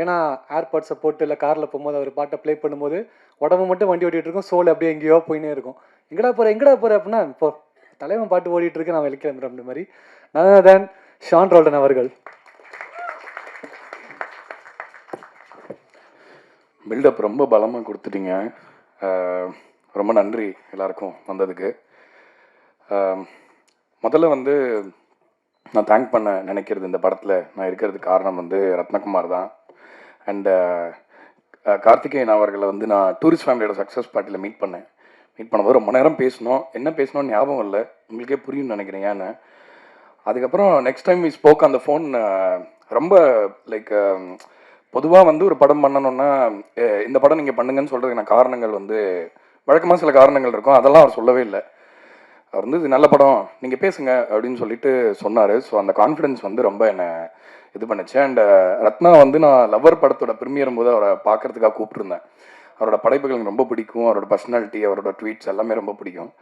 ஏன்னா ஏர்பாட்ஸை போட்டு இல்லை காரில் போகும்போது அவர் பாட்டை ப்ளே பண்ணும்போது உடம்பு மட்டும் வண்டி ஓட்டிகிட்டு இருக்கும், சோல் அப்படியே எங்கேயோ போயினே இருக்கும். எங்கடா போகிற அப்படின்னா இப்போ தலைவன் பாட்டு ஓடிட்டு இருக்கு, நான் வெளிக்கிழம்புறேன் அப்படி மாதிரி. நான் தான் ஷான் ரோல்டன் அவர்கள். பில்டப் ரொம்ப பலமாக கொடுத்துட்டீங்க. ரொம்ப நன்றி எல்லாருக்கும் வந்ததுக்கு. முதல்ல வந்து நான் தேங்க் பண்ண நினைக்கிறது இந்த படத்தில் நான் இருக்கிறதுக்கு காரணம் வந்து ரத்னகுமார் தான். அண்டு கார்த்திகேயன் அவர்களை வந்து நான் டூரிஸ்ட் ஃபேமிலியோட சக்ஸஸ் பார்ட்டியில் மீட் பண்ணும்போது ரொம்ப நேரம் பேசணும். என்ன பேசணும்னு ஞாபகம் இல்லை, உங்களுக்கே புரியும்னு நினைக்கிறேன் ஏன்னு. அதுக்கப்புறம் நெக்ஸ்ட் டைம் வி ஸ்போக் அந்த ஃபோன் ரொம்ப லைக் பொதுவாக வந்து ஒரு படம் பண்ணணுன்னா இந்த படம் நீங்கள் பண்ணுங்கன்னு சொல்கிறதுக்கு காரணங்கள் வந்து வழக்கமாக சில காரணங்கள் இருக்கும், அதெல்லாம் அவர் சொல்லவே இல்லை. அவர் வந்து இது நல்ல படம் நீங்கள் பேசுங்க அப்படின்னு சொல்லிட்டு சொன்னார். ஸோ அந்த கான்ஃபிடென்ஸ் வந்து ரொம்ப என்னை இது பண்ணுச்சு. அண்ட் ரத்னா வந்து நான் லவ்வர் படத்தோட ப்ரீமியரும் போது அவரை பார்க்கறதுக்காக கூப்பிட்டுருந்தேன். அவரோட படைப்புகள் எனக்கு ரொம்ப பிடிக்கும், அவரோட பர்சனாலிட்டி, அவரோட ட்வீட்ஸ் எல்லாமே ரொம்ப பிடிக்கும்.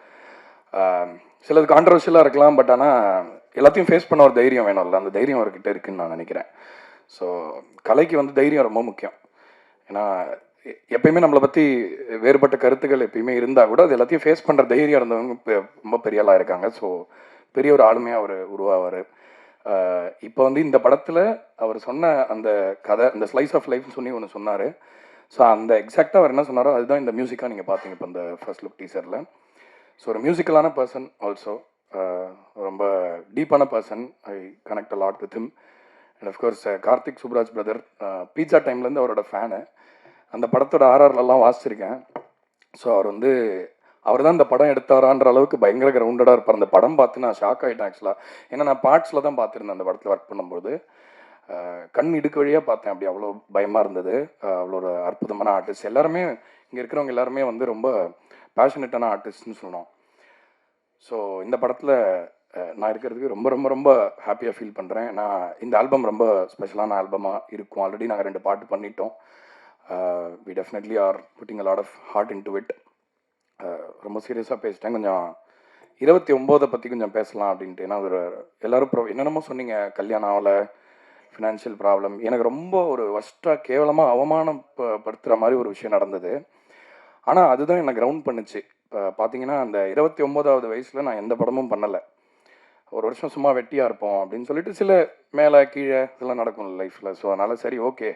சிலது கான்ட்ரவர்ஷியலாக இருக்கலாம், பட் ஆனால் எல்லாத்தையும் ஃபேஸ் பண்ண ஒரு தைரியம் வேணும்ல, அந்த தைரியம் அவர்கிட்ட இருக்குன்னு நான் நினைக்கிறேன். ஸோ கலைக்கு வந்து தைரியம் ரொம்ப முக்கியம். ஏன்னா எப்பயுமே நம்மளை பற்றி வேறுபட்ட கருத்துக்கள் எப்பயுமே இருந்தால் கூட அது எல்லாத்தையும் ஃபேஸ் பண்ணுற தைரியம் இருந்தவங்க ரொம்ப பெரிய ஆளாக இருக்காங்க. ஸோ பெரிய ஒரு ஆளுமையாக அவர் உருவாவார். இப்போ வந்து இந்த படத்தில் அவர் சொன்ன அந்த கதை, அந்த ஸ்லைஸ் ஆஃப் லைஃப்னு சொல்லி ஒன்று சொன்னார். ஸோ அந்த எக்ஸாக்டாக அவர் என்ன சொன்னாரோ அதுதான் இந்த மியூசிக்காக நீங்கள் பார்த்தீங்க இப்போ இந்த ஃபர்ஸ்ட் லுக் டீசரில். ஸோ ஒரு மியூசிக்கலான பர்சன், ஆல்சோ ரொம்ப டீப்பான person. I connect a lot with him. And of course Karthik Subbaraj brother, Pizza டைம்லேருந்து அவரோட ஃபேனு. அந்த படத்தோட ஆர்ஆர்லாம் வாசிச்சிருக்கேன். ஸோ அவர் தான் இந்த படம் எடுத்தாரான்ற அளவுக்கு பயங்கர கிரவுண்டடாக இருப்பார். அந்த படம் பார்த்து நான் ஷாக் ஆகிட்டேன் ஆக்சுவலாக. ஏன்னா நான் பார்ட்ஸில் தான் பார்த்துருந்தேன் அந்த படத்தில் ஒர்க் பண்ணும்போது. கண் இடுக்கு வழியாக பார்த்தேன், அப்படி அவ்வளோ பயமாக இருந்தது. அவ்வளோ ஒரு அற்புதமான ஆர்டிஸ்ட். எல்லாருமே இங்கே இருக்கிறவங்க எல்லாருமே வந்து ரொம்ப பேஷனட்டான ஆர்டிஸ்ட்னு சொன்னோம். ஸோ இந்த படத்தில் நான் இருக்கிறதுக்கு ரொம்ப ரொம்ப ரொம்ப ஹாப்பியாக ஃபீல் பண்ணுறேன். நான் இந்த ஆல்பம் ரொம்ப ஸ்பெஷலான ஆல்பமாக இருக்கும். ஆல்ரெடி நாங்கள் 2 பாட்டு பண்ணிட்டோம். We definitely are putting a lot of heart in to it. ரொம்ப சீரியஸாக பேசிட்டேன். கொஞ்சம் 29 பற்றி கொஞ்சம் பேசலாம் அப்படின்ட்டு. ஏன்னா ஒரு எல்லோரும் என்னென்னமோ சொன்னீங்க, கல்யாணம் ஆகலை, ஃபினான்ஷியல் ப்ராப்ளம். எனக்கு ரொம்ப ஒரு வஸ்ட்டாக கேவலமாக அவமானப்படுத்துகிற மாதிரி ஒரு விஷயம் நடந்தது. ஆனால் அதுதான் என்னை கிரவுண்ட் பண்ணுச்சு. இப்போ பார்த்தீங்கன்னா அந்த 29வது வயசில் நான் எந்த படமும் பண்ணலை. ஒரு வருஷம் சும்மா வெட்டியாக இருப்போம் அப்படின்னு சொல்லிட்டு சில மேலே கீழே இதெல்லாம் நடக்கும் லைஃப்பில். ஸோ அதனால் சரி ஓகே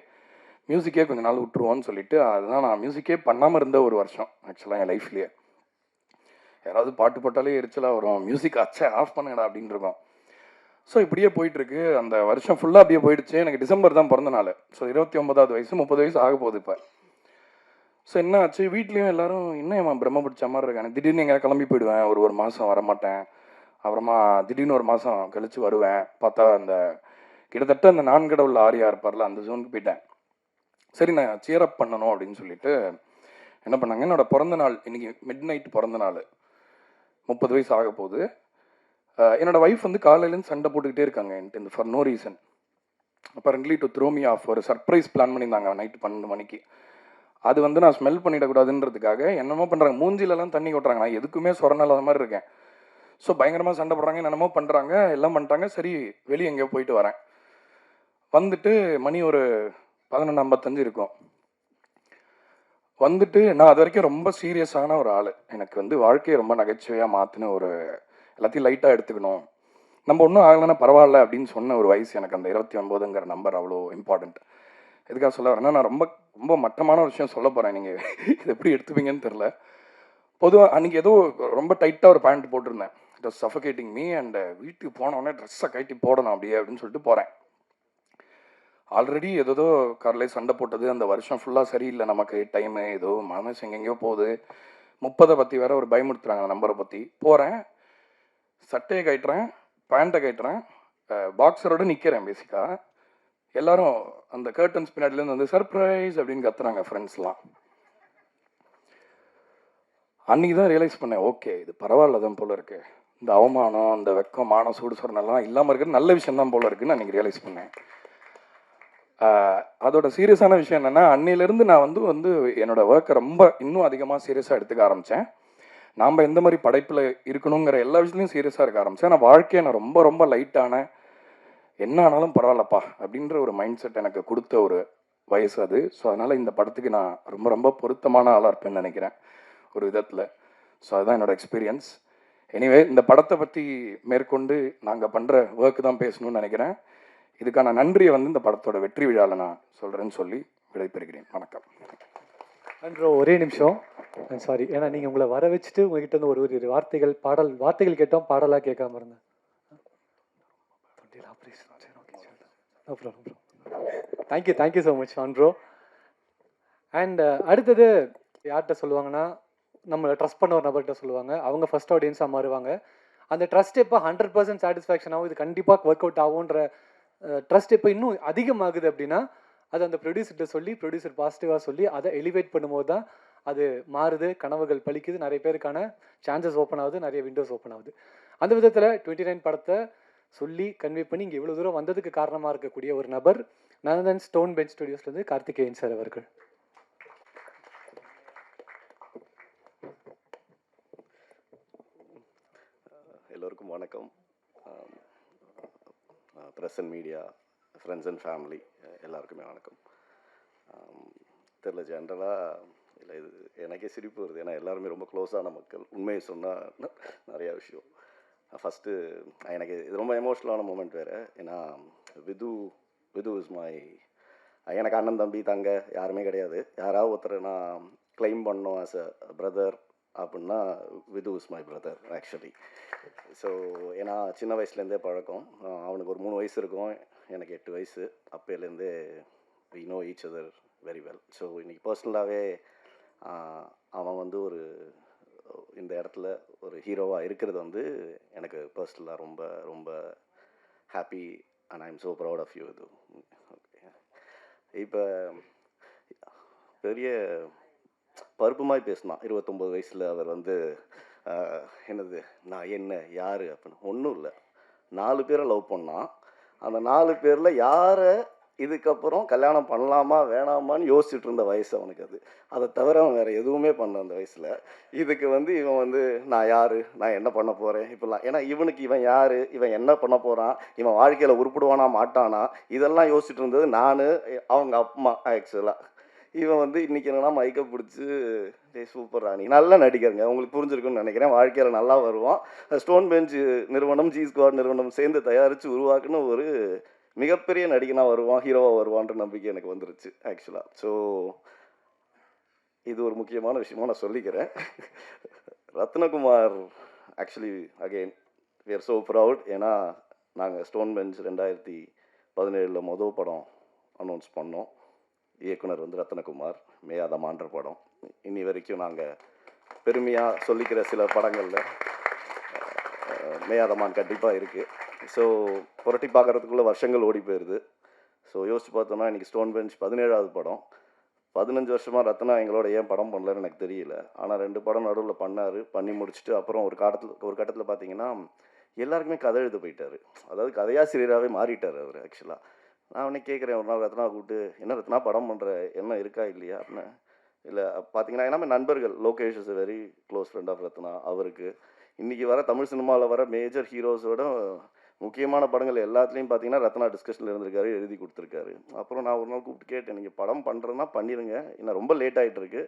மியூசிக்கே கொஞ்சம் நாள் விட்டுருவோன்னு சொல்லிட்டு அதுதான் நான் மியூசிக்கே பண்ணாமல் இருந்த ஒரு வருஷம் ஆக்சுவலாக என் லைஃப்லேயே. யாராவது பாட்டு போட்டாலே எரிச்சலாக வரும், மியூசிக் ஆஃப் பண்ணுங்கடா அப்படின்னு இருக்கும். ஸோ இப்படியே போயிட்டுருக்கு. அந்த வருஷம் ஃபுல்லாக அப்படியே போயிடுச்சு. எனக்கு டிசம்பர் தான் பிறந்த நாள். ஸோ 29வது வயசு, 30 வயசு ஆக போகுது இப்போ. ஸோ என்ன ஆச்சு, வீட்லேயும் எல்லாரும் இன்னும் பிரம்ம பிடிச்ச மாதிரி இருக்காங்க. திடீர்னு எங்கேயா கிளம்பி போயிடுவேன், ஒரு மாதம் வரமாட்டேன். அப்புறமா திடீர்னு ஒரு மாதம் கழித்து வருவேன். பார்த்தா அந்த கிட்டத்தட்ட அந்த 4 கடவுள் ஆரியா இருப்பார்ல அந்த ஜோனுக்கு போயிட்டேன். சரி நான் சியரப் பண்ணணும் அப்படின்னு சொல்லிட்டு என்ன பண்ணாங்க, என்னோட பிறந்த நாள் இன்னைக்கு மிட் நைட் பிறந்த நாள், 30 வயசு ஆக போகுது. என்னோட ஒய்ஃப் வந்து காலையிலேருந்து சண்டை போட்டுக்கிட்டே இருக்காங்க என்கிட்ட for no reason. Apparently to throw me off ஒரு சர்ப்ரைஸ் பிளான் பண்ணியிருந்தாங்க நைட்டு 12 மணிக்கு. அது வந்து நான் ஸ்மெல் பண்ணிடக்கூடாதுன்றதுக்காக என்னமோ பண்ணுறாங்க, மூஞ்சிலெல்லாம் தண்ணி கொட்டுறாங்க. நான் எதுக்குமே சொரணாத மாதிரி இருக்கேன். ஸோ பயங்கரமாக சண்டை போடுறாங்க, என்னென்னமோ பண்ணுறாங்க, எல்லாம் பண்ணிட்டாங்க. சரி வெளியே எங்கேயோ போயிட்டு வரேன். வந்துட்டு மணி ஒரு 11:55 இருக்கும். வந்துட்டு நான் அது வரைக்கும் ரொம்ப சீரியஸான ஒரு ஆள். எனக்கு வந்து வாழ்க்கையை ரொம்ப நகைச்சுவையாக மாற்றின ஒரு எல்லாத்தையும் லைட்டாக எடுத்துக்கணும், நம்ம ஒன்றும் ஆகலைன்னா பரவாயில்ல அப்படின்னு சொன்ன ஒரு வயசு எனக்கு. அந்த 29ங்கிற நம்பர் அவ்வளோ இம்பார்ட்டண்ட். எதுக்காக சொல்ல வரேன்னா, நான் ரொம்ப ரொம்ப மட்டமான ஒரு விஷயம் சொல்ல போகிறேன். நீங்கள் இது எப்படி எடுத்துப்பீங்கன்னு தெரில. பொதுவாக அன்றைக்கி ஏதோ ரொம்ப டைட்டாக ஒரு பேண்ட் போட்டிருந்தேன். It was suffocating me. And வீட்டுக்கு போனோடனே ட்ரெஸ்ஸை கட்டி போடணும் அப்படியே அப்படின்னு சொல்லிட்டு போகிறேன். ஆல்ரெடி ஏதோ காரில் சண்டை போட்டது, அந்த வருஷம் ஃபுல்லாக சரியில்லை நமக்கு, டைமு ஏதோ மனசு எங்கெங்கேயோ போகுது. 30 பற்றி வேற ஒரு பயமுறுத்துறாங்க அந்த நம்பரை பற்றி. போகிறேன், சட்டையை கட்டுறேன், பேண்ட்டை கட்டுறேன், பாக்ஸரோட நிற்கிறேன் பேசிக்காக. எல்லாரும் அந்த கர்டன்ஸ் பின்னாடிலேருந்து வந்து சர்ப்ரைஸ் அப்படின்னு கத்துறாங்க ஃப்ரெண்ட்ஸ்லாம். அன்றைக்கி தான் ரியலைஸ் பண்ணேன், ஓகே இது பரவாயில்ல தான் போல இருக்கு, இந்த அவமானம், அந்த வெக்கம், மானம், சூடு சொரணெல்லாம் இல்லாமல் இருக்கிறது நல்ல விஷயம் தான் போல இருக்குன்னு அன்றைக்கி ரியலைஸ் பண்ணேன். அதோட சீரியஸான விஷயம் என்னென்னா, அன்னையிலேருந்து நான் வந்து என்னோடய ஒர்க்கை ரொம்ப இன்னும் அதிகமாக சீரியஸாக எடுத்துக்க ஆரம்பித்தேன். நாம் எந்த மாதிரி படைப்பில் இருக்கணுங்கிற எல்லா விஷயத்துலையும் சீரியஸாக இருக்க ஆரம்பித்தேன். நான் வாழ்க்கையை நான் ரொம்ப ரொம்ப லைட்டான, என்ன ஆனாலும் பரவாயில்லப்பா அப்படின்ற ஒரு மைண்ட் செட் எனக்கு கொடுத்த ஒரு வயசு அது. ஸோ அதனால் இந்த படத்துக்கு நான் ரொம்ப ரொம்ப பொருத்தமான ஆளாக இருப்பேன்னு நினைக்கிறேன் ஒரு விதத்தில். ஸோ அதுதான் என்னோடய எக்ஸ்பீரியன்ஸ். எனிவே, இந்த படத்தை பற்றி மேற்கொண்டு நாங்கள் பண்ணுற ஒர்க்கு தான் பேசணும்னு நினைக்கிறேன். இதுக்கான நன்றியை வந்து இந்த படத்தோட வெற்றி விழாவில் நான் சொல்கிறேன்னு சொல்லி விடைபெறுகிறேன். வணக்கம். அன்றோ ஒரே நிமிஷம், சாரி, ஏன்னா நீங்கள் உங்களை வர வச்சுட்டு உங்ககிட்ட இருந்து ஒரு வார்த்தைகள் வார்த்தைகள் கேட்டோம், பாடலாக கேட்காம இருந்தேன். Thank you so much Andro. And அடுத்தது யார்கிட்ட சொல்லுவாங்கன்னா, நம்மளை ட்ரஸ்ட் பண்ண ஒரு நபர்கிட்ட சொல்லுவாங்க. அவங்க ஃபர்ஸ்ட் ஆடியன்ஸாக மாறுவாங்க. அந்த ட்ரஸ்ட் எப்போ 100% சாட்டிஸ்ஃபேக்ஷன் ஆகும், இது கண்டிப்பாக ஒர்க் அவுட் ஆகுன்ற ட்ரஸ்ட் எப்போ இன்னும் அதிகமாகுது அப்படின்னா, அது அந்த ப்ரொடியூசர்கிட்ட சொல்லி, ப்ரொடியூசர் பாசிட்டிவாக சொல்லி அதை எலிவேட் பண்ணும்போது தான் அது மாறுது, கனவுகள் பலிக்குது, நிறைய பேருக்கான சான்சஸ் ஓப்பன் ஆகுது, நிறைய விண்டோஸ் ஓப்பன் ஆகுது. அந்த விதத்தில் 29 படத்தை சொல்லி கன்வே பண்ணி இங்கே இவ்வளோ தூரம் வந்ததுக்கு காரணமாக இருக்கக்கூடிய ஒரு நபர் நந்தன் ஸ்டோன் பெஞ்ச் ஸ்டுடியோஸ்லேருந்து கார்த்திகேயன் சார் அவர்கள். எல்லோருக்கும் வணக்கம். Press and media, friends and family எல்லாருக்குமே வணக்கம். தெரில, ஜென்ரலாக இல்லை, இது எனக்கே சிரிப்பு வருது. ஏன்னா எல்லாருமே ரொம்ப க்ளோஸான மக்கள். உண்மையை சொன்னால் நிறையா விஷயம். ஃபஸ்ட்டு எனக்கு இது ரொம்ப எமோஷ்னலான மூமெண்ட் வேறு. ஏன்னா விது இஸ் மை, எனக்கு அண்ணன் தம்பி தங்க யாருமே கிடையாது. யாராவது ஒருத்தர் நான் கிளைம் பண்ணோம் ஆஸ் அ பிரதர் அப்படின்னா Vidhu is my brother actually. So ஏன்னா சின்ன வயசுலேருந்தே பழக்கம். அவனுக்கு ஒரு 3 வயசு இருக்கும், எனக்கு 8 வயசு. அப்போலேருந்தே we know each other very well. So இன்றைக்கி பர்சனலாகவே அவன் வந்து ஒரு இந்த இடத்துல ஒரு ஹீரோவாக இருக்கிறது வந்து எனக்கு பர்சனலாக ரொம்ப ரொம்ப happy and I am so proud of you. இது ஓகே. இப்போ பெரிய பருப்பு மாதிரி பேசினான் 29 வயசில். அவர் வந்து என்னது, நான் என்ன யார் அப்படின்னு ஒன்றும் இல்லை. 4 பேரை லவ் பண்ணான். அந்த 4 பேரில் யாரை இதுக்கப்புறம் கல்யாணம் பண்ணலாமா வேணாமான்னு யோசிச்சுட்டு இருந்த வயசு அவனுக்கு அது. அதை தவிர அவன் வேறு எதுவுமே பண்ண அந்த வயசில். இதுக்கு வந்து இவன் வந்து நான் யார், நான் என்ன பண்ண போகிறேன் இப்படிலாம். ஏன்னா இவனுக்கு இவன் யார், இவன் என்ன பண்ண போகிறான், இவன் வாழ்க்கையில் உருப்பிடுவானா மாட்டானா, இதெல்லாம் யோசிச்சுட்டு இருந்தது நான், அவங்க அம்மா. ஆக்சுவலாக இவன் வந்து இன்றைக்கி என்னன்னா மைக்கை பிடிச்சி சூப்பர் ராணி, நல்ல நடிகருங்க, உங்களுக்கு புரிஞ்சிருக்குன்னு நினைக்கிறேன். வாழ்க்கையில் நல்லா வருவான். ஸ்டோன் பெஞ்ச் நிறுவனம், ஜி ஸ்குவாட் நிறுவனம் சேர்ந்து தயாரித்து உருவாக்குன்னு ஒரு மிகப்பெரிய நடிகனாக வருவான், ஹீரோவாக வருவான்ற நம்பிக்கை எனக்கு வந்துருச்சு ஆக்சுவலாக. ஸோ இது ஒரு முக்கியமான விஷயமா நான் சொல்லிக்கிறேன். Rathnakumar actually again we are so proud. ஏன்னா நாங்கள் ஸ்டோன் பெஞ்ச் 2017 மொதல் படம் அனௌன்ஸ் பண்ணோம். இயக்குனர் வந்து ரத்னகுமார், மேயாதமான்ற படம். இன்னி வரைக்கும் நாங்கள் பெருமையாக சொல்லிக்கிற சில படங்களில் மேயாதமான் கண்டிப்பாக இருக்குது. ஸோ புரட்டி பார்க்குறதுக்குள்ளே வருஷங்கள் ஓடி போயிடுது. ஸோ யோசிச்சு பார்த்தோன்னா இன்றைக்கி ஸ்டோன் பெஞ்ச் 17வது படம். 15 வருஷமாக ரத்னா எங்களோட ஏன் படம் பண்ணலன்னு எனக்கு தெரியல. ஆனால் 2 படம் நடுவில் பண்ணார். பண்ணி முடிச்சுட்டு அப்புறம் ஒரு கட்டத்தில் பார்த்தீங்கன்னா எல்லாருக்குமே கதை எழுத போயிட்டார். அதாவது கதையாசிரியராகவே மாறிட்டார் அவர் ஆக்சுவலாக. நான் உடனே கேட்குறேன் ஒரு நாள் ரத்னா கூப்பிட்டு, என்ன ரத்னா படம் பண்ணுற என்ன இருக்கா இல்லையா அப்படின்னு. இல்லை பார்த்தீங்கன்னா எல்லாமே நண்பர்கள். Lokesh is a very close friend of Ratna. அவருக்கு இன்றைக்கி வர தமிழ் சினிமாவில் வர மேஜர் ஹீரோஸோட முக்கியமான படங்கள் எல்லாத்துலேயும் பார்த்தீங்கன்னா ரத்னா டிஸ்கஷனில் இருந்திருக்காரு, எழுதி கொடுத்துருக்காரு. அப்புறம் நான் ஒரு நாள் கூப்பிட்டு கேட்டேன், நீங்கள் படம் பண்ணுறதுனா பண்ணிடுங்க, இன்னும் ரொம்ப லேட் ஆகிட்டு இருக்கு.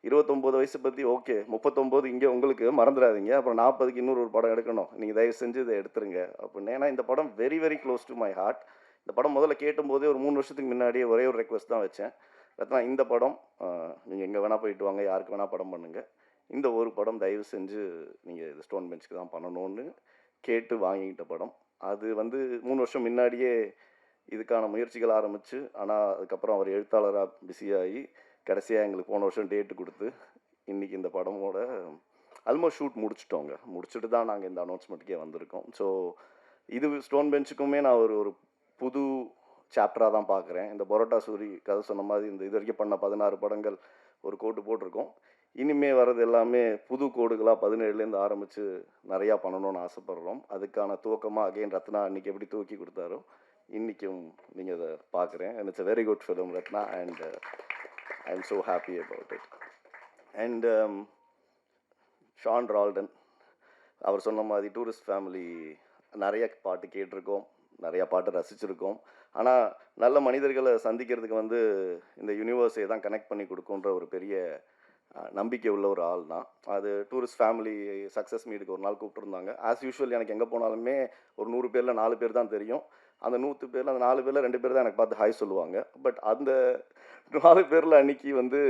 29 வயசை பற்றி ஓகே, 39 இங்கே உங்களுக்கு மறந்துடாதீங்க, அப்புறம் 40க்கு இன்னொரு ஒரு படம் எடுக்கணும், நீங்கள் தயவு செஞ்சு இதை எடுத்துருங்க அப்படின்னு. ஏன்னா இந்த படம் very very close to my heart. இந்த படம் முதல்ல கேட்டும்போதே ஒரு 3 வருஷத்துக்கு முன்னாடியே ஒரே ஒரு ரெக்வஸ்ட் தான் வச்சேன், ரத்னா இந்த படம் நீங்கள் எங்கே வேணால் போயிட்டு வாங்க, யாருக்கு வேணால் படம் பண்ணுங்கள், இந்த ஒரு படம் தயவு செஞ்சு நீங்கள் இது ஸ்டோன் பெஞ்சுக்கு தான் பண்ணணும்னு கேட்டு வாங்கிக்கிட்ட படம். அது வந்து 3 வருஷம் முன்னாடியே இதுக்கான முயற்சிகள் ஆரம்பித்து, ஆனால் அதுக்கப்புறம் அவர் எழுத்தாளராக பிஸியாகி கடைசியாக எங்களுக்கு போன வருஷம் டேட்டு கொடுத்து இன்றைக்கி இந்த படமோட ஆல்மோஸ்ட் ஷூட் முடிச்சுட்டு தான் நாங்கள் இந்த அனௌன்ஸ்மெண்ட்டுக்கே வந்திருக்கோம். ஸோ இது ஸ்டோன் பெஞ்சுக்குமே நான் ஒரு ஒரு புது சாப்டராக தான் பார்க்குறேன். இந்த பரோட்டா சூரி கதை சொன்ன மாதிரி இந்த இது வரைக்கும் பண்ண 16 படங்கள் ஒரு கோடு போட்டிருக்கோம். இனிமே வர்றது எல்லாமே புது கோடுகளாக 17லேருந்து ஆரம்பித்து நிறையா பண்ணணும்னு ஆசைப்பட்றோம். அதுக்கான துவக்கமாக அகெயின் ரத்னா அன்றைக்கி எப்படி தூக்கி கொடுத்தாரோ இன்றைக்கும் நீங்கள் அதை பார்க்குறேன். And it's a very good film Ratna and I am so happy about it. And Sean Roldan அவர் சொன்ன மாதிரி டூரிஸ்ட் ஃபேமிலி நிறைய பாட்டு கேட்டிருக்கோம், நிறையா பாட்டு ரசிச்சிருக்கோம். ஆனால் நல்ல மனிதர்களை சந்திக்கிறதுக்கு வந்து இந்த யூனிவர்ஸை தான் கனெக்ட் பண்ணி கொடுக்குன்ற ஒரு பெரிய நம்பிக்கை உள்ள ஒரு ஆள் தான். அது டூரிஸ்ட் ஃபேமிலி சக்ஸஸ் மீட்டுக்கு ஒரு நாள் கூப்பிட்டுருந்தாங்க. ஆஸ் யூஷுவல் எனக்கு எங்கே போனாலுமே ஒரு 100 பேரில் 4 பேர் தான் தெரியும். அந்த 100 பேரில் அந்த 4 பேரில் 2 பேர் தான் எனக்கு பார்த்து ஹாய் சொல்லுவாங்க. பட் அந்த 4 பேரில் அன்றைக்கி வந்து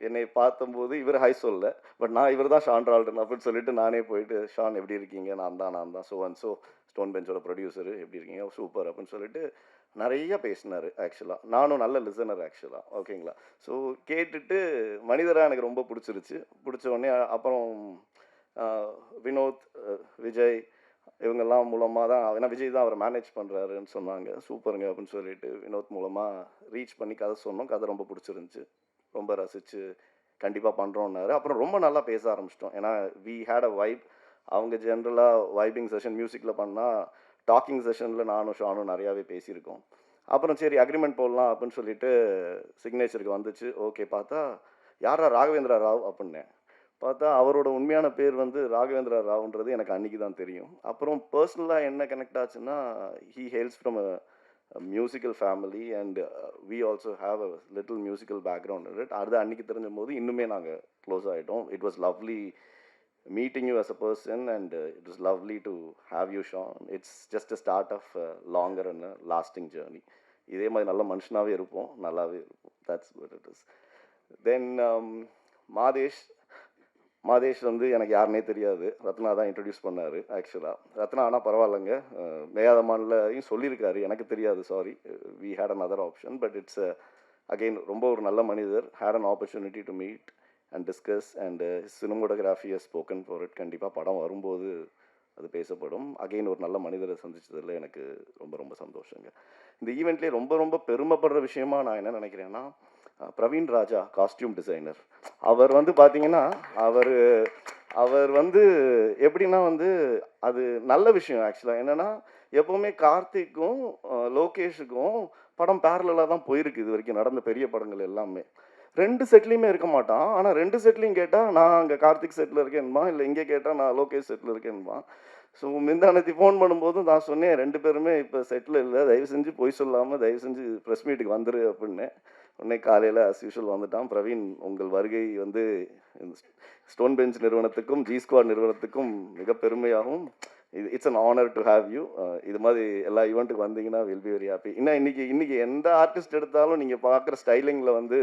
என்னை பார்த்தம்போது இவர் ஹாய் சொல்லல, பட் நான் இவர் தான் ஷான் ரால்டன் அப்படின்னு சொல்லிட்டு நானே போயிட்டு ஷான் எப்படி இருக்கீங்க, நான் தான் ஸோ அண்ட் ஸோ ஸ்டோன் பெஞ்சோட ப்ரொடியூசரு எப்படி இருக்கீங்க, சூப்பர் அப்படின்னு சொல்லிட்டு நிறைய பேசினார். ஆக்சுவலாக நானும் நல்ல லிசனர் ஆக்சுவலாக, ஓகேங்களா. ஸோ கேட்டுட்டு மனிதராக எனக்கு ரொம்ப பிடிச்சிருச்சு. பிடிச்ச உடனே அப்புறம் வினோத், விஜய் இவங்கெல்லாம் மூலமாக தான், ஏன்னா விஜய் தான் அவரை மேனேஜ் பண்ணுறாருன்னு சொன்னாங்க. சூப்பருங்க அப்படின்னு சொல்லிட்டு வினோத் மூலமாக ரீச் பண்ணி கதை சொன்னோம். கதை ரொம்ப பிடிச்சிருந்துச்சி, ரொம்ப ரசித்து கண்டிப்பாக பண்ணுறோன்னாரு. அப்புறம் ரொம்ப நல்லா பேச ஆரம்பிச்சிட்டோம். ஏன்னா வி ஹேட் அ வைப். அவங்க ஜென்ரலாக வைபிங் செஷன் மியூசிக்கில் பண்ணால் டாக்கிங் செஷனில் நானும் ஷானும் நிறையாவே பேசியிருக்கோம். அப்புறம் சரி அக்ரிமெண்ட் போடலாம் அப்படின்னு சொல்லிட்டு சிக்னேச்சருக்கு வந்துச்சு. ஓகே பார்த்தா யாரா ராகவேந்திரா ராவ் அப்படின்னேன். பார்த்தா அவரோட உண்மையான பேர் வந்து ராகவேந்திரா ராவ்ன்றது எனக்கு அன்றைக்கி தான் தெரியும். அப்புறம் பர்சனலாக என்ன கனெக்ட் ஆச்சுன்னா he hails from a musical family and we also have a little musical background. அது அன்றைக்கி தெரிஞ்ச போது இன்னுமே நாங்கள் க்ளோஸ் ஆகிட்டோம். It was lovely meeting you as a person and it was lovely to have you Sean. It's just a start of a longer and a lasting journey. இதே மாதிரி நல்ல மனுஷனாகவே இருப்போம், நல்லாவே இருப்போம். That's what it is. Then Madhesh வந்து எனக்கு யாருனே தெரியாது, ரத்னா தான் இன்ட்ரடியூஸ் பண்ணார் ஆக்சுவலாக. ரத்னா ஆனால் பரவாயில்லைங்க, மேயாதமான்லையும் சொல்லியிருக்காரு, எனக்கு தெரியாது, sorry. We had an other option, but it's again ரொம்ப ஒரு நல்ல மனிதர். Had an opportunity to meet and discuss and his cinematography has spoken for it. கண்டிப்பாக படம் வரும்போது அது பேசப்படும். அகெயின் ஒரு நல்ல மனிதரை சந்திச்சதில் எனக்கு ரொம்ப ரொம்ப சந்தோஷங்க. இந்த ஈவெண்ட்லேயே ரொம்ப ரொம்ப பெருமைப்படுற விஷயமா நான் என்ன நினைக்கிறேன்னா, பிரவீன் ராஜா காஸ்டியூம் டிசைனர், அவர் வந்து பார்த்தீங்கன்னா அவர் வந்து எப்படின்னா வந்து அது நல்ல விஷயம் ஆக்சுவலாக. என்னென்னா எப்போவுமே கார்த்திக்கும் லோகேஷுக்கும் படம் பேரலாக தான் போயிருக்கு இது வரைக்கும் நடந்த பெரிய படங்கள் எல்லாமே. 2 செட்லேயுமே இருக்க மாட்டான். ஆனால் 2 செட்லையும் கேட்டால் நான் அங்கே கார்த்திக் செட்டில் இருக்கேன்மா, இல்லை இங்கே கேட்டால் நான் லோகேஷ் செட்டில் இருக்கேன்மா. ஸோ முந்தானத்தி ஃபோன் பண்ணும்போதும் நான் சொன்னேன் 2 பேருமே இப்போ செட்டில் இல்லை, தயவு செஞ்சு போய் சொல்லாமல் தயவு செஞ்சு ப்ரெஸ் மீட்டுக்கு வந்துரு அப்படின்னு. உடனே காலையில் அஸ் யூஷுவல் வந்துட்டான். பிரவீன், உங்கள் வருகை வந்து ஸ்டோன் பெஞ்ச் நிறுவனத்துக்கும் ஜி ஸ்குவாட் நிறுவனத்துக்கும் மிக பெருமையாகும். It's an honour to have you. இது மாதிரி எல்லா ஈவெண்ட்டுக்கு வந்தீங்கன்னா வில் பி வெரி ஹாப்பி. இன்னும் இன்னைக்கு எந்த ஆர்டிஸ்ட் எடுத்தாலும் நீங்கள் பார்க்குற ஸ்டைலிங்கில் வந்து,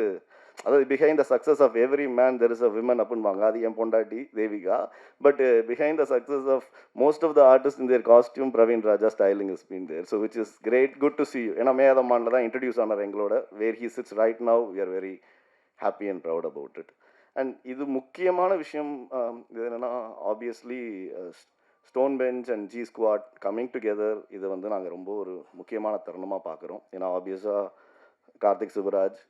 அதாவது behind the success of every man there is a women அப்படின்பாங்க. அது என் பொண்டாட்டி Devika. But behind the success of most of the artist in their costume Praveen Raja styling is been there. So which is great, good to see you. ஏன்னா மேயாதமானில் தான் introduce ஆனார் எங்களோட. Where he sits right now we are very happy and proud about it. And இது முக்கியமான விஷயம் இது என்னென்னா, obviously stone Bench and G squad coming together, இது வந்து நாங்கள் ரொம்ப ஒரு முக்கியமான தருணமாக பார்க்குறோம். ஏன்னா ஆப்வியஸாக Karthik Subraj,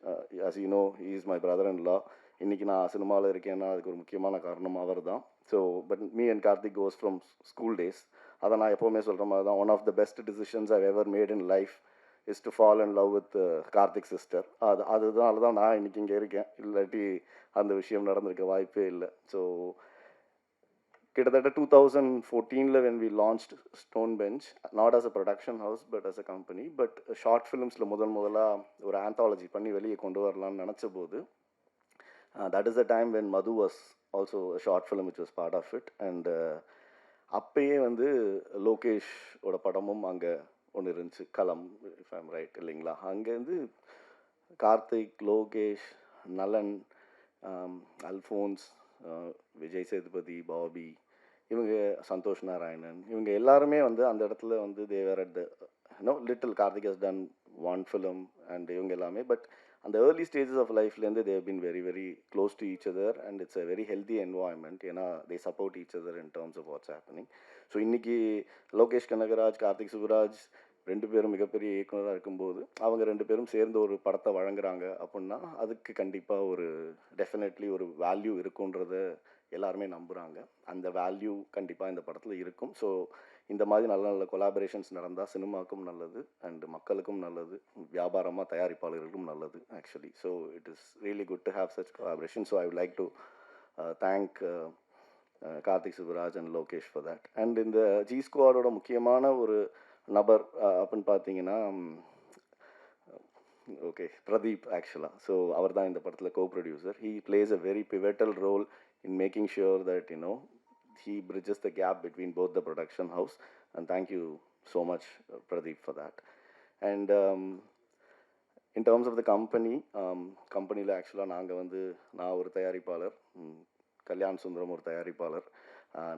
as you know, he is my brother-in-law. இன்றைக்கி நான் சினிமாவில் இருக்கேன்னா அதுக்கு ஒரு முக்கியமான காரணம் அவர் தான். So but me and Karthik goes from school days. அதை நான் எப்போவுமே சொல்கிற மாதிரி தான், one of the best decisions I ever made in life is to fall in love with Karthik sister. அதனால தான் நான் இன்றைக்கி இங்கே இருக்கேன். இல்லாட்டி அந்த விஷயம் நடந்திருக்க வாய்ப்பே இல்லை. ஸோ கிட்டத்தட்ட 2014 when we launched Stone Bench, not as a production house but as a company, but short filmsல முதலாக ஒரு ஆந்தாலஜி பண்ணி வெளியே கொண்டு வரலாம்னு நினச்ச போது, that is the time when Madhu was also a short film which was part of it. And அப்பயே வந்து லோகேஷ் ஓட படமும் அங்கே ஒன்று இருந்துச்சு, களம், if I'm right இல்லைங்களா. அங்கேருந்து கார்த்திக், லோகேஷ், நலன், அல்ஃபோன்ஸ், விஜய் சேதுபதி, பாபி, இவங்க சந்தோஷ் நாராயணன், இவங்க எல்லாருமே வந்து அந்த இடத்துல வந்து தேவர் at the little Karthik has done 1 film and இவங்க எல்லாமே. பட் அந்த ஏர்லி ஸ்டேஜஸ் ஆஃப் லைஃப்லேருந்து they have been very very close to each other and it's a very healthy environment. ஏன்னா they support each other in terms of what's happening. So இன்றைக்கி லோகேஷ் கனகராஜ், கார்த்திக் சுப்புராஜ் 2 பேரும் மிகப்பெரிய இயக்குனராக இருக்கும்போது அவங்க 2 பேரும் சேர்ந்து ஒரு படத்தை வழங்குறாங்க அப்படின்னா அதுக்கு கண்டிப்பாக ஒரு டெஃபினெட்லி ஒரு வேல்யூ இருக்குன்றத எல்லாருமே நம்புகிறாங்க. அந்த வேல்யூ கண்டிப்பாக இந்த படத்தில் இருக்கும். ஸோ இந்த மாதிரி நல்ல நல்ல கொலாபரேஷன்ஸ் நடந்தால் சினிமாவுக்கும் நல்லது அண்ட் மக்களுக்கும் நல்லது, வியாபாரமாக தயாரிப்பாளர்களுக்கும் நல்லது actually. So it is really good to have such collaboration. So I would like to thank Karthik Subburaj and Lokesh for that. அண்ட் இந்த ஜி ஸ்குவாடோட முக்கியமான ஒரு நபர் அப்படின்னு பார்த்தீங்கன்னா ஓகே பிரதீப் ஆக்சுவலாக. ஸோ அவர் தான் இந்த படத்தில் co producer. He plays a very pivotal role in making sure that he bridges the gap between both the production house, and thank you so much Pradeep for that. And in terms of the company la actually நான் ஒரு தயாரிப்பாளர், கல்யாண் சுந்தரம் ஒரு தயாரிப்பாளர்.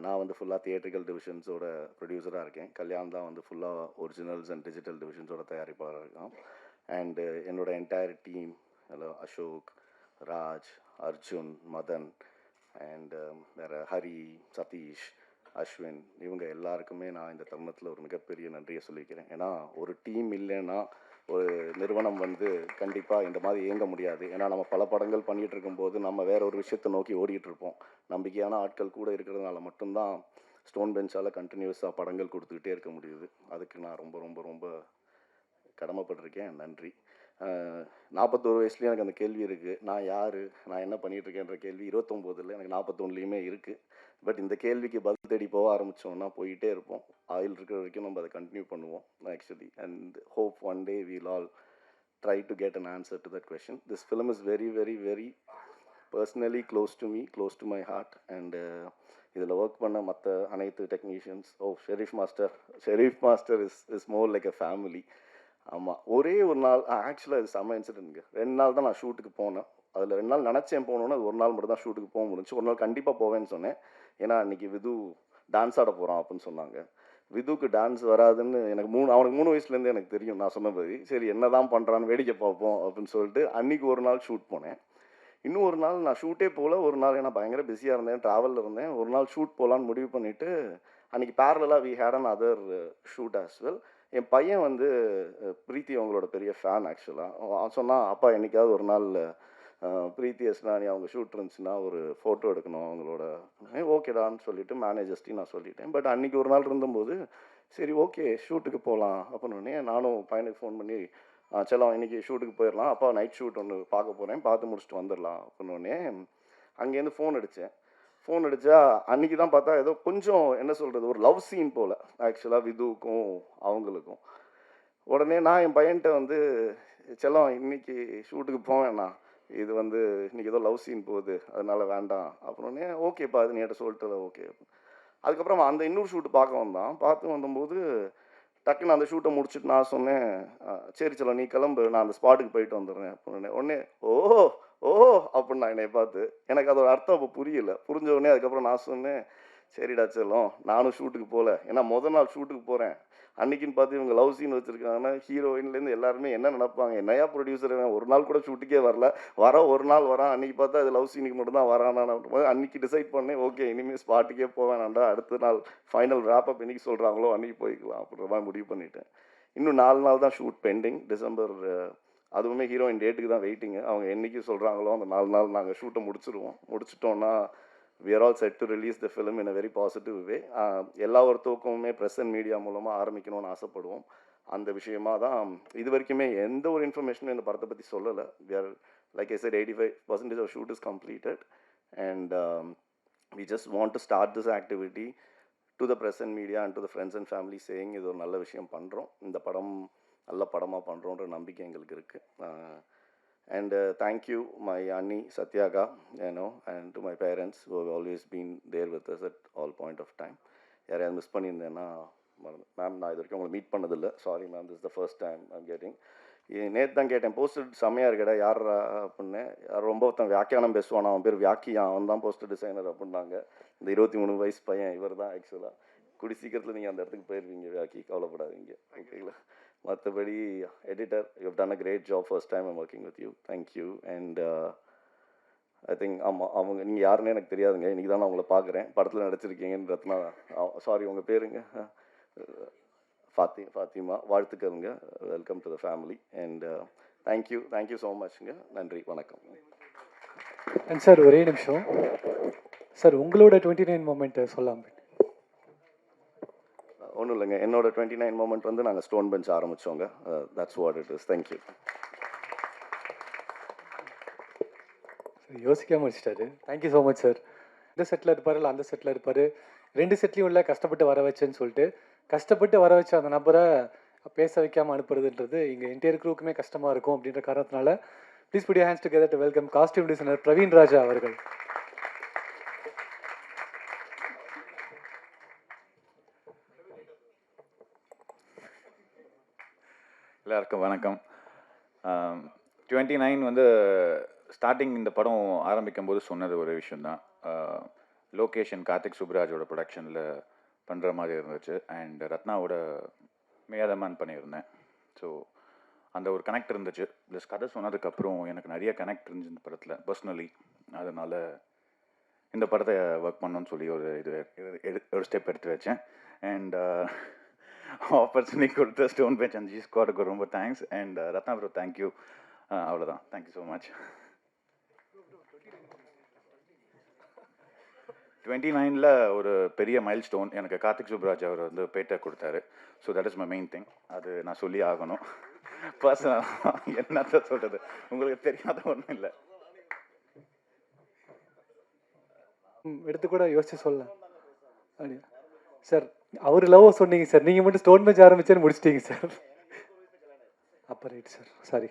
நான் வந்து ஃபுல்லாக theatrical டிவிஷன்ஸோட ப்ரொடியூசராக இருக்கேன். கல்யாண் தான் வந்து ஃபுல்லாக ஒரிஜினல்ஸ் அண்ட் டிஜிட்டல் டிவிஷன்ஸோட தயாரிப்பாளராக இருக்கான். அண்டு என்னோட entire team, Ashok, Raj, Arjun, Madhan and வேறு ஹரி, சதீஷ், அஸ்வின், இவங்க எல்லாருக்குமே நான் இந்த தருணத்தில் ஒரு மிகப்பெரிய நன்றியை சொல்லிக்கிறேன். ஏன்னா ஒரு டீம் இல்லைன்னா ஒரு நிறுவனம் வந்து கண்டிப்பாக இந்த மாதிரி இயங்க முடியாது. ஏன்னா நம்ம பல படங்கள் பண்ணிகிட்டு இருக்கும்போது நம்ம வேற ஒரு விஷயத்தை நோக்கி ஓடிட்டு இருப்போம். நம்பிக்கையான ஆட்கள் கூட இருக்கிறதுனால மட்டும்தான் ஸ்டோன் பெஞ்சால் கண்டினியூஸாக படங்கள் கொடுத்துக்கிட்டே இருக்க முடியுது. அதுக்கு நான் ரொம்ப ரொம்ப ரொம்ப கடமைப்பட்டிருக்கேன். நன்றி. 41 வயசுலேயும் எனக்கு அந்த கேள்வி இருக்குது, நான் யார், நான் என்ன பண்ணிகிட்ருக்கேன்ற கேள்வி 29 எனக்கு 41லேயுமே இருக்குது. பட் இந்த கேள்விக்கு பதில் தேடி போக ஆரம்பித்தோம்னா போயிட்டே இருப்போம். ஆயில் இருக்கிற வரைக்கும் நம்ம அதை கண்டினியூ பண்ணுவோம் actually. And hope one day we'll all try to get an answer to that question. This film is very very very personally close to me, close to my heart. And இதில் work பண்ண மற்ற அனைத்து technicians, Sheriff master is more like a family. ஆமாம், ஒரே ஒரு நாள் ஆக்சுவலாக இது செம்ம இன்சிடென்ட்ங்க. 2 நாள் தான் நான் ஷூட்டுக்கு போனேன். அதில் 2 நாள் நினச்சேன் போகணுன்னு, அது ஒரு நாள் மட்டும் தான் ஷூட்டுக்கு போக முடிஞ்சு. ஒரு நாள் கண்டிப்பாக போவேன்னு சொன்னேன். ஏன்னா அன்றைக்கி விது டான்ஸ் ஆட போகிறான் அப்படின்னு சொன்னாங்க. விதுக்கு டான்ஸ் வராதுன்னு அவனுக்கு 3 வயசுலேருந்து எனக்கு தெரியும். நான் சொன்னபடி சரி என்ன தான் பண்ணுறான்னு வேடிக்கை பார்ப்போம் அப்படின்னு சொல்லிட்டு அன்றைக்கி ஒரு நாள் ஷூட் போனேன். இன்னும் ஒரு நாள் நான் ஷூட்டே போகல. ஒரு நாள் ஏன்னா பயங்கர பிஸியாக இருந்தேன், ட்ராவலில் இருந்தேன். ஒரு நாள் ஷூட் போகலான்னு முடிவு பண்ணிவிட்டு அன்றைக்கி பேரலாக we had an other shoot as well. என் பையன் வந்து பிரீத்தி அவங்களோட பெரிய ஃபேன் ஆக்சுவலாக. சொன்னால் அப்பா என்றைக்காவது ஒரு நாள் பிரீத்தி எஸ்னானி அவங்க ஷூட் இருந்துச்சுன்னா ஒரு ஃபோட்டோ எடுக்கணும் அவங்களோட. ஓகேடான்னு சொல்லிவிட்டு மேனேஜர்ஸ்டையும் நான் சொல்லிட்டேன். பட் அன்றைக்கி ஒரு நாள் இருந்தபோது சரி ஓகே ஷூட்டுக்கு போகலாம் அப்படின்னே நானும் பையனுக்கு ஃபோன் பண்ணி செல்லம் இன்றைக்கி ஷூட்டுக்கு போயிடலாம், அப்பா நைட் ஷூட் ஒன்று பார்க்க போகிறேன், பார்த்து முடிச்சுட்டு வந்துடலாம் அப்படின்னே அங்கேருந்து ஃபோன் அடித்தேன். ஃபோன் அடித்தா அன்றைக்கி தான் பார்த்தா ஏதோ கொஞ்சம் என்ன சொல்கிறது ஒரு லவ் சீன் போல் ஆக்சுவலாக விதுவுக்கும் அவங்களுக்கும். உடனே நான் என் பையன்கிட்ட வந்து செல்லம் இன்றைக்கி ஷூட்டுக்கு போவேண்ணா, இது வந்து இன்றைக்கி ஏதோ லவ் சீன் போகுது அதனால் வேண்டாம் அப்படின்னே ஓகேப்பா அது நீட்ட சொல்லிட்டு ஓகே. அதுக்கப்புறம் அந்த இன்னொரு ஷூட்டு பார்க்க வந்தான். பார்த்து வந்தபோது டக்குன்னு அந்த ஷூட்டை முடிச்சுட்டு நான் சொன்னேன் சரி செல்லம் நீ கிளம்பு, நான் அந்த ஸ்பாட்டுக்கு போயிட்டு வந்துடுறேன் அப்படின்னு. உடனே ஓஹோ அப்படின்னு நான் என்னை பார்த்து எனக்கு அதோட அர்த்தம் அப்போ புரியல. புரிஞ்ச உடனே அதுக்கப்புறம் நான் சொன்னேன் சரிடா செல்லம் நானும் ஷூட்டுக்கு போகல, ஏன்னா முதல் நாள் ஷூட்டுக்கு போகிறேன் அன்றைக்கின்னு பார்த்து இவங்க லவ் சீன் வச்சுருக்காங்கன்னா ஹீரோயின்லேருந்து எல்லாருமே என்ன நினைப்பாங்க, என்னையா ப்ரொடியூசர் ஒரு நாள் கூட ஷூட்டுக்கே வரல, ஒரு நாள் வரான், அன்றைக்கி பார்த்தா அது லவ் சீனுக்கு மட்டும் தான் வரானான்னு அன்றைக்கி டிசைட் பண்ணேன் ஓகே இனிமேல் ஸ்பாட்டுக்கே போவேனாண்டா, அடுத்த நாள் ஃபைனல் ரேப்பப் என்றைக்கு சொல்கிறாங்களோ அன்றைக்கி போய்க்கலாம் அப்படின்ற மாதிரி முடிவு பண்ணிட்டேன். இன்னும் 4 நாள் தான் ஷூட் பெண்டிங். டிசம்பர் அதுவுமே ஹீரோயின் டேட்டுக்கு தான் வெயிட்டிங்கு. அவங்க என்றைக்கு சொல்கிறாங்களோ அந்த 4 நாள் நாங்கள் ஷூட்டை முடிச்சிட்டோன்னா we are all set to release the film in a very positive way. எல்லா ஒரு தூக்கமுமே ப்ரெஸ் அண்ட் மீடியா மூலமாக ஆரம்பிக்கணும்னு ஆசைப்படுவோம். அந்த விஷயமாக தான் இது வரைக்குமே எந்த ஒரு இன்ஃபர்மேஷனும் இந்த படத்தை பற்றி சொல்லலை. we are like I said 85% of shoot is completed and we just want to start this activity to the press and media and to the friends and family saying இது ஒரு நல்ல விஷயம் பண்ணுறோம், இந்த படம் நல்ல படமாக பண்ணுறோன்ற நம்பிக்கை எங்களுக்கு இருக்குது. And thank you my Anni Satyaga, and to my parents who have always been there with us at all point of time. யாரையாவது மிஸ் பண்ணியிருந்தேன்னா மேம் நான் இது வரைக்கும் உங்களை மீட் பண்ணதில்லை, sorry ma'am, this the first time I'm getting. நேற்று தான் கேட்டேன் poster செம்மையாக இருக்கடா யார் அப்படின்னு. ரொம்ப ஒருத்தன் வியாக்கியானம் பேசுவான், அவன் பேர் வியாக்கியான், அவன் தான் போஸ்டர் டிசைனர் அப்படின்னாங்க. இந்த 23 வயசு பையன் இவர் தான் ஆக்சுவலாக. கூடி சீக்கிரத்தில் நீங்கள் அந்த இடத்துக்கு போயிருவீங்க வியாக்கி, கவலைப்படாதீங்க ஓகேங்களா. மற்றபடி editor, you done a great job. First time I'm working with you. Thank you. And I think ஆமாம், அவங்க நீங்கள் யாருன்னு எனக்கு தெரியாதுங்க. இன்றைக்கி தான் நான் உங்களை பார்க்குறேன். படத்தில் நடிச்சிருக்கீங்கன்னு ரத்னா. சாரி, உங்கள் பேருங்க? ஃபாத்திமா. வாழ்த்துக்கள்ங்க. Welcome to the family. And thank you so மச்ங்க. நன்றி, வணக்கம். அண்ட் சார் ஒரே நிமிஷம் சார், உங்களோட 29 மொமெண்ட்டை சொல்லாமல். ஒன்றும் இல்லைங்க, என்னோட 29 மொமெண்ட் வந்து நாங்கள் ஸ்டோன் பெஞ்ச் ஆரம்பித்தோங்க. That's what it is. Thank you. யோசிக்காமல் வச்சுட்டாரு. Thank you so much sir. இந்த செட்டில் இருப்பார், இல்லை அந்த செட்டில் இருப்பார், 2 செட்லையும் இல்லை கஷ்டப்பட்டு வர வச்சேன்னு சொல்லிட்டு கஷ்டப்பட்டு வர வச்ச அந்த நபரை பேச வைக்காமல் அனுப்புறதுன்றது இங்கே என்டையர் க்ரூக்குமே கஷ்டமாக இருக்கும் அப்படின்ற காரணத்தினால please put your hands together to welcome costume designer Praveen Raja அவர்கள். எல்லாருக்கும் வணக்கம். 29 வந்து ஸ்டார்டிங் இந்த படம் ஆரம்பிக்கும் போது சொன்னது ஒரு விஷயந்தான். லொக்கேஷன் கார்த்திக் சுப்ராஜோட ப்ரொடக்ஷனில் பண்ணுற மாதிரி இருந்துச்சு. அண்ட் ரத்னாவோட மேதமான் பண்ணியிருந்தேன். ஸோ அந்த ஒரு கனெக்ட் இருந்துச்சு. ப்ளஸ் கதை சொன்னதுக்கப்புறம் எனக்கு நிறைய கனெக்ட் இருந்துச்சு இந்த படத்தில் பர்சனலி. அதனால் இந்த படத்தை ஒர்க் பண்ணணும்னு சொல்லி ஒரு ஸ்டெப் எடுத்து வச்சேன். அண்ட் ஆப்பர்ச்சுனிட்டி கொடுத்த ஸ்டோன் பெஞ்ச் அண்ட் ஜி ஸ்குவாடுக்கு ரொம்ப thanks. And Ratna bro thank you. அவ்வளோதான். Thank you so much. 29ல் ஒரு பெரிய மைல் ஸ்டோன் எனக்கு கார்த்திக் சுப்ராஜ் அவர் வந்து பேட்டை கொடுத்தாரு. So that is my main thing. அது நான் சொல்லி ஆகணும். பர்சனல் என்னத்த சொல்கிறது, உங்களுக்கு தெரியாத ஒன்றும் இல்லை. எடுத்து கூட யோசிச்சு சொல்லலாம் அப்படியா சார்? அவர் லவ் சொன்னீங்க சார், நீங்கள் மட்டும் ஸ்டோன் பெஞ்ச் ஆரம்பிச்சேன்னு முடிச்சிட்டீங்க சார். அப்போ ரைட் சார், சாரி.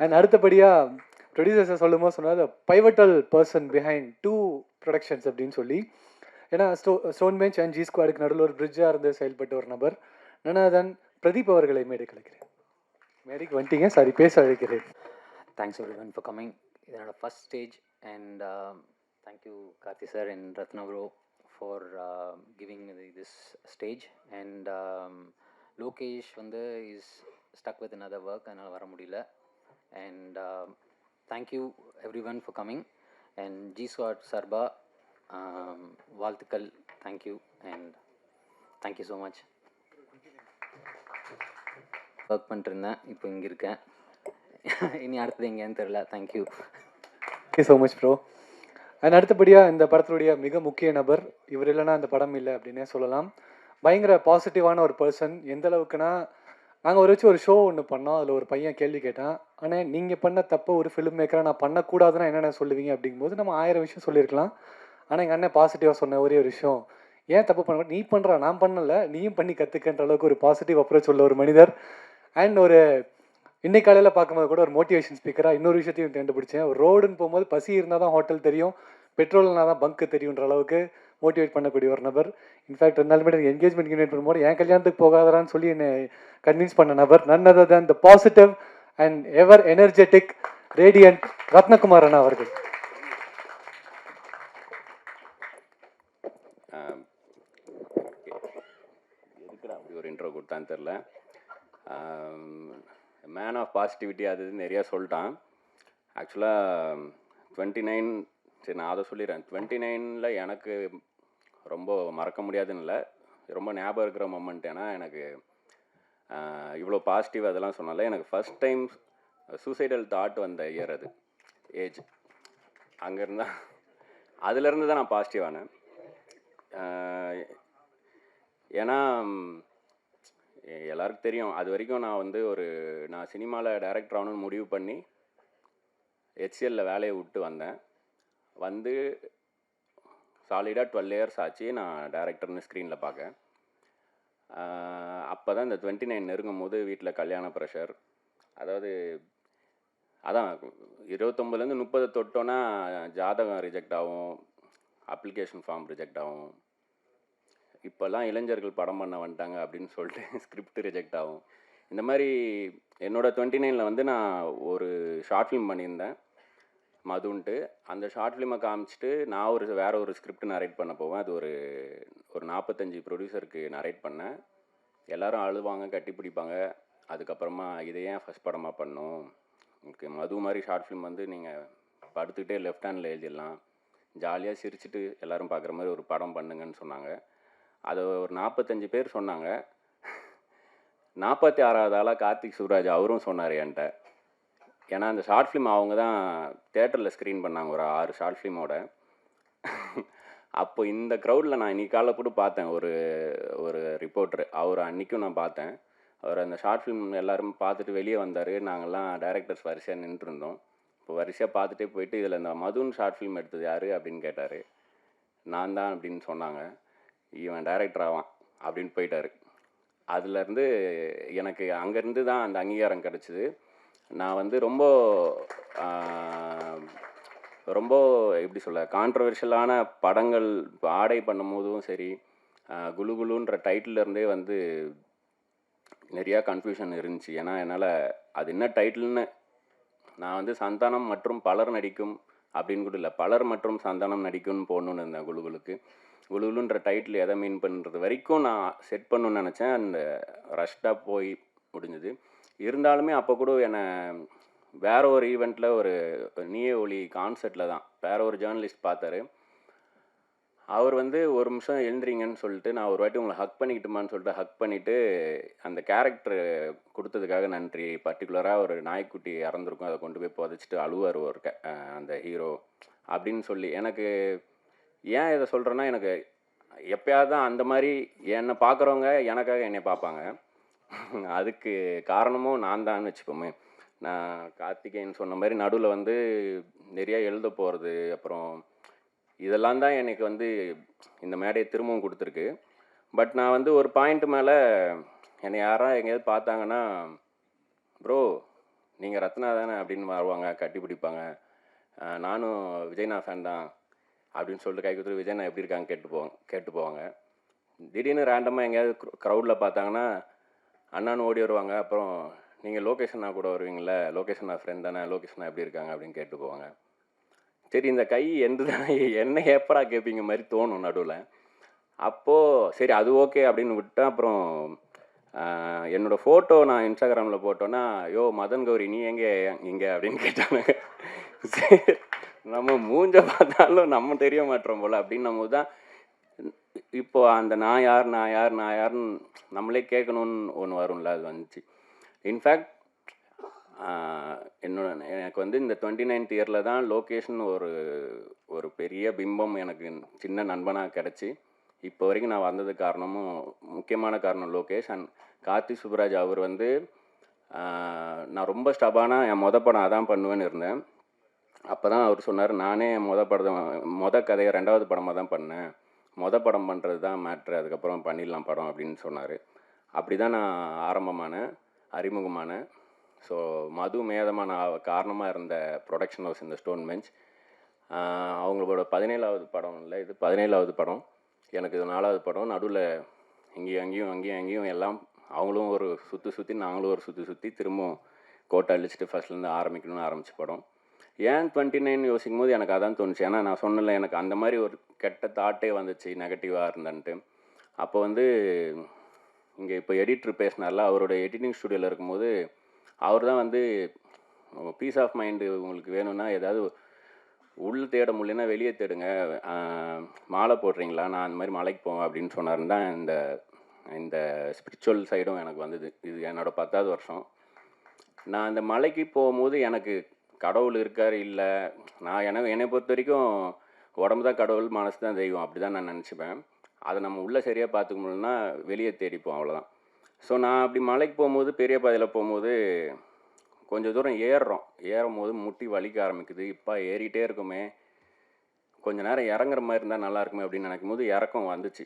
அண்ட் அடுத்தபடியாக ப்ரொடியூசர்ஸை சொல்லும் போது சொன்னால் பைவட்டல் பர்சன் பிஹைண்ட் 2 ப்ரொடக்ஷன்ஸ் அப்படின்னு சொல்லி. ஏன்னா ஸ்டோன் பெஞ்ச் அண்ட் ஜி ஸ்குவாடுக்கு நடுவில் ஒரு பிரிட்ஜாக இருந்து செயல்பட்ட ஒரு நபர் நனாதன் பிரதீப் அவர்களை மேடை கலைக்கிறேன். மேடைக்கு வந்துட்டீங்க, சாரி, பேச அழைக்கிறேன். Thanks everyone for coming. இது என்னோட first stage. And thank you Karthi sir and Ratna bro for giving this stage. And Lokesh வந்து is stuck with another work, அதனால் வர முடியல. And thank you everyone for coming. And G Squad சார்பா வாழ்த்துக்கள். Thank you and thank you so much. Work பண்ணிட்டுருந்தேன், இப்போ இங்கே இருக்கேன். இனி அடுத்தது எங்கேன்னு தெரில. Thank you. Thank you so much bro. And அடுத்தபடியாக இந்த படத்துடைய மிக முக்கிய நபர், இவர் இல்லைன்னா அந்த படம் இல்லை அப்படின்னே சொல்லலாம். பயங்கர பாசிட்டிவான ஒரு பர்சன். எந்த அளவுக்குன்னா, நாங்கள் ஒரு ஷோ ஒன்று பண்ணோம். அதில் ஒரு பையன் கேள்வி கேட்டான், ஆனால் நீங்கள் பண்ண தப்ப ஒரு ஃபிலிம் மேக்கராக நான் பண்ணக்கூடாதுன்னா என்னென்ன சொல்லுவீங்க அப்படிங்கும்போது நம்ம 1000 விஷயம் சொல்லியிருக்கலாம். ஆனால் எங்கள் அண்ணன் பாசிட்டிவாக சொன்ன ஒரே ஒரு விஷயம், ஏன் தப்பு பண்ண, நீ பண்ணுறா, நான் பண்ணலை, நீயும் பண்ணி கற்றுக்கன்ற அளவுக்கு ஒரு பாசிட்டிவ் அப்ரோச் உள்ள ஒரு மனிதர். அண்ட் ஒரு இன்னைக்கு காலையில் பார்க்கும்போது கூட ஒரு மோட்டிவேஷன் ஸ்பீக்கராக இன்னொரு விஷயத்தையும் கண்டுபிடிச்சேன். ஒரு ரோடுன்னு போகும்போது பசி இருந்தால் தான் ஹோட்டல் தெரியும், பெட்ரோல்னா தான் பங்க்கு தெரியுன்ற அளவுக்கு மோட்டிவேட் பண்ணக்கூடிய ஒரு நபர். இன்ஃபேக்ட் 2 நாள் எனக்கு என்கேஜ்மெண்ட் இன்வைட் பண்ணும்போது என் கல்யாணத்துக்கு போகாதான்னு சொல்லி என்னை கன்வின்ஸ் பண்ண நபர் none other than the positive and ever energetic radiant Ratnakumar அண்ணா அவர்கள். எதுக்குடா அப்படி ஒரு இன்ட்ரோ கொடுத்தான்னு தெரில. மேன் ஆஃப் பாசிட்டிவிட்டி அது இதுன்னு நிறையா சொல்லிட்டான். ஆக்சுவலாக 29, சரி நான் அதை சொல்லிடுறேன். 29ல் எனக்கு ரொம்ப மறக்க முடியாதுன்னு இல்லை, ரொம்ப ஞாபகம் இருக்கிற மொமெண்ட். ஏன்னா எனக்கு இவ்வளோ பாசிட்டிவ் அதெல்லாம் சொன்னால எனக்கு ஃபஸ்ட் டைம் சூசைடல் தாட் வந்த இயர் அது, ஏஜ். அங்கேருந்தா அதுலேருந்து தான் நான் பாசிட்டிவ் ஆனேன். ஏன்னா எல்லாருக்கும் தெரியும், அது வரைக்கும் நான் வந்து நான் சினிமாவில் டைரக்டர் ஆகணும்னு முடிவு பண்ணி ஹெச்சிஎல்லில் வேலையை விட்டு வந்தேன். வந்து சாலிடாக 12 இயர்ஸ் ஆச்சு நான் டைரக்டர்னு ஸ்க்ரீனில் பார்க்க. அப்போ தான் இந்த 29 நெருங்கும் போது வீட்டில் கல்யாண ப்ரெஷர். அதாவது அதான் 29லேருந்து 30 தொட்டோன்னா ஜாதகம் ரிஜெக்ட் ஆகும், அப்ளிகேஷன் ஃபார்ம் ரிஜெக்ட் ஆகும். இப்போல்லாம் இளைஞர்கள் படம் பண்ண வந்துட்டாங்க அப்படின்னு சொல்லிட்டு ஸ்கிரிப்ட் ரிஜெக்ட் ஆகும். இந்த மாதிரி என்னோட 29ல் வந்து நான் ஒரு ஷார்ட் ஃபிலிம் பண்ணியிருந்தேன் மதுன்ட்டு. அந்த ஷார்ட் ஃபிலிமை காமிச்சிட்டு நான் வேறு ஒரு ஸ்கிரிப்ட் நரேட் பண்ண போவேன். அது ஒரு 45 ப்ரொடியூசருக்கு நரேட் பண்ணேன். எல்லாரும் அழுவாங்க, கட்டி பிடிப்பாங்க. அதுக்கப்புறமா இதை ஏன் ஃபஸ்ட் படமாக பண்ணோம், உங்களுக்கு மது மாதிரி ஷார்ட் ஃபிலிம் வந்து நீங்கள் படுத்துக்கிட்டே லெஃப்ட் ஹேண்டில் எழுதிடலாம், ஜாலியாக சிரிச்சுட்டு எல்லாரும் பார்க்குற மாதிரி ஒரு படம் பண்ணுங்கன்னு சொன்னாங்க. அதை ஒரு 45 பேர் சொன்னாங்க. 46வது ஆளாக கார்த்திக் சுப்ராஜ் அவரும் சொன்னார் என்கிட்ட. ஏன்னா அந்த ஷார்ட் ஃபிலிம் அவங்க தான் தேட்டரில் ஸ்க்ரீன் பண்ணாங்க, ஒரு 6 ஷார்ட் ஃபிலிமோட. அப்போ இந்த க்ரௌடில் நான் இன்னைக்கு காலைல கூட பார்த்தேன், ஒரு ரிப்போர்ட்ரு, அவர் அன்றைக்கும் நான் பார்த்தேன். அவர் அந்த ஷார்ட் ஃபிலிம் எல்லாரும் பார்த்துட்டு வெளியே வந்தார். நாங்கள்லாம் டைரக்டர்ஸ் வரிசையாக நின்றுருந்தோம். இப்போ வரிசையாக பார்த்துட்டே போயிட்டு இதில் இந்த மதுன்னு ஷார்ட் ஃபிலிம் எடுத்தது யார் அப்படின்னு கேட்டார். நான் தான் அப்படின்னு சொன்னாங்க. இவன் டைரக்டர் ஆவான் அப்படின்னு போயிட்டார். அதுலேருந்து எனக்கு அங்கேருந்து தான் அந்த அங்கீகாரம் கிடச்சிது. நான் வந்து ரொம்ப எப்படி சொல்ல, கான்ட்ரவர்ஷியலான படங்கள் இப்போ ஆடை பண்ணும் போதும் சரி, குலு குலுன்ற டைட்டிலேருந்தே வந்து நிறையா கன்ஃபியூஷன் இருந்துச்சு. ஏன்னா என்னால் அது என்ன டைட்டில்னு, நான் வந்து சந்தானம் மற்றும் பலர் நடிக்கும் அப்படின்னு கூட இல்லை, பலர் மற்றும் சந்தானம் நடிக்கும்னு போடணுன்னு இருந்தேன் குலுகுலுக்கு. குலுகுலுன்ற டைட்டில் எதை மீன் பண்ணுறது வரைக்கும் நான் செட் பண்ணணுன்னு நினச்சேன். அந்த ரஷ்டாக போய் முடிஞ்சுது. இருந்தாலுமே அப்போ கூட என்னை வேற ஒரு ஈவெண்ட்டில், ஒரு நீயே ஒளி கான்சர்ட்டில் தான் வேற ஒரு ஜேர்னலிஸ்ட் பார்த்தாரு. அவர் வந்து ஒரு நிமிஷம் எழுந்துறீங்கன்னு சொல்லிட்டு, நான் ஒரு வாட்டி உங்களை ஹக் பண்ணிக்கிட்டுமான்னு சொல்லிட்டு ஹக் பண்ணிவிட்டு, அந்த கேரக்டர் கொடுத்ததுக்காக நன்றி, பர்டிகுலராக ஒரு நாய்க்குட்டி இறந்துருக்கும், அதை கொண்டு போய் புதைச்சிட்டு அழுவார் ஒரு அந்த ஹீரோ அப்படின்னு சொல்லி. எனக்கு ஏன் இதை சொல்கிறேன்னா, எனக்கு எப்பயாவது தான் அந்த மாதிரி என்னை பார்க்குறவங்க எனக்காக என்னை பார்ப்பாங்க. அதுக்கு காரணமும் நான் தான் வச்சுப்போமே. நான் கார்த்திகேயன் சொன்ன மாதிரி நடுவில் வந்து நிறையா எழுத போகிறது, அப்புறம் இதெல்லாம் தான் எனக்கு வந்து இந்த மேடையை திரும்பவும் கொடுத்துருக்கு. பட் நான் வந்து ஒரு பாயிண்ட் மேலே என்னை யாராவது எங்கேயாவது பார்த்தாங்கன்னா, ப்ரோ நீங்கள் ரத்னா தானே அப்படின்னு வருவாங்க, கட்டி பிடிப்பாங்க. நானும் விஜய்னா ஃபேன் தான் அப்படின்னு சொல்லிட்டு கை கொடுத்துட்டு விஜய்னா எப்படி இருக்காங்க கேட்டு போவாங்க. திடீர்னு ரேண்டமாக எங்கேயாவது க்ரௌடில் பார்த்தாங்கன்னா அண்ணான்னு ஓடி வருவாங்க. அப்புறம் நீங்கள் லோகேஷனா கூட வருவீங்களே, லோகேஷனா ஃப்ரெண்ட் தானே, லோகேஷனா எப்படி இருக்காங்க அப்படின்னு கேட்டு போவாங்க. சரி, இந்த கை எந்த தானே என்ன ஏப்பரா கேட்பீங்க மாதிரி தோணும் நடுவில். அப்போது சரி அது ஓகே அப்படின்னு விட்டேன். அப்புறம் என்னோடய ஃபோட்டோ நான் இன்ஸ்டாகிராமில் போட்டோன்னா, யோ மதன் கௌரி நீ எங்கே இங்கே அப்படின்னு கேட்டாங்க. சரி, நம்ம மூஞ்ச பார்த்தாலும் நம்ம தெரிய மாட்டோம் போல் அப்படின்னும் போது தான் இப்போது அந்த நான் யாருன்னு நம்மளே கேட்கணுன்னு ஒன்று வரும்ல, அது வந்துச்சு. இன்ஃபேக்ட் எனக்கு வந்து இந்த 29th இயரில் தான் லோகேஷன் ஒரு பெரிய பிம்பம் எனக்கு சின்ன நண்பனாக கிடச்சி இப்போ வரைக்கும் நான் வந்ததுக்கு காரணமும் முக்கியமான காரணம் லோகேஷ். அண்ட் கார்த்திக் சுப்ராஜ் அவர் வந்து நான் ரொம்ப ஸ்டபானாக என் படம் அதான் பண்ணுவேன்னு இருந்தேன். அப்போ தான் அவர் சொன்னார், நானே என் கதையை 2வது படமாக தான் பண்ணேன், படம் பண்ணுறது தான் மேட்ரு, அதுக்கப்புறம் பண்ணிடலாம் படம் அப்படின்னு சொன்னார். அப்படி தான் நான் அறிமுகமானேன். ஸோ மது மேதமான காரணமாக இருந்த ப்ரொடக்ஷன் ஹவுஸ் இந்த ஸ்டோன் பெஞ்ச், அவங்களோட 17வது படம் இல்லை, இது 17வது படம், எனக்கு இது 4வது படம். நடுவில் அங்கேயும் எல்லாம் அவங்களும் ஒரு சுற்றி நாங்களும் ஒரு சுற்றி திரும்பவும் கோட்டை அழிச்சிட்டு ஃபஸ்ட்லேருந்து ஆரம்பிக்கணும்னு ஆரம்பித்த படம். ஏன் 29 யோசிக்கும் போது எனக்கு அதான் தோணுச்சு. ஏன்னா நான் சொன்னல, எனக்கு அந்த மாதிரி ஒரு கெட்ட தாட்டே வந்துச்சு, நெகட்டிவாக இருந்தேன்ட்டு. அப்போ வந்து இங்கே இப்போ எடிட்டர் பேசினார்ல, அவரோட எடிட்டிங் ஸ்டுடியோவில் இருக்கும்போது அவர் தான் வந்து பீஸ் ஆஃப் மைண்டு உங்களுக்கு வேணும்னா ஏதாவது உள் தேட முடியலன்னா வெளியே தேடுங்க, மாலை போடுறீங்களா, நான் அந்த மாதிரி மலைக்கு போவேன் அப்படின்னு சொன்னார்னு தான் இந்த ஸ்பிரிச்சுவல் சைடும் எனக்கு வந்தது. இது என்னோடய 10வது வருஷம். நான் அந்த மலைக்கு போகும்போது எனக்கு கடவுள் இருக்கார் இல்லை, நான் என்னை பொறுத்த வரைக்கும் உடம்பு தான் கடவுள், மனசு தான் தெய்வம், அப்படி தான் நான் நினச்சிப்பேன். அதை நம்ம உள்ளே சரியாக பார்த்துக்க முடியலன்னா வெளியே தேடிப்போம், அவ்வளோதான். ஸோ நான் அப்படி மலைக்கு போகும்போது, பெரிய பாதையில் போகும்போது கொஞ்சம் தூரம் ஏறும் போது முட்டி வலிக்க ஆரம்பிக்குது. இப்போ ஏறிட்டே இருக்குமே, கொஞ்சம் நேரம் இறங்குற மாதிரி இருந்தால் நல்லா இருக்குமே அப்படின்னு நினைக்கும் போது இறக்கம் வந்துச்சு.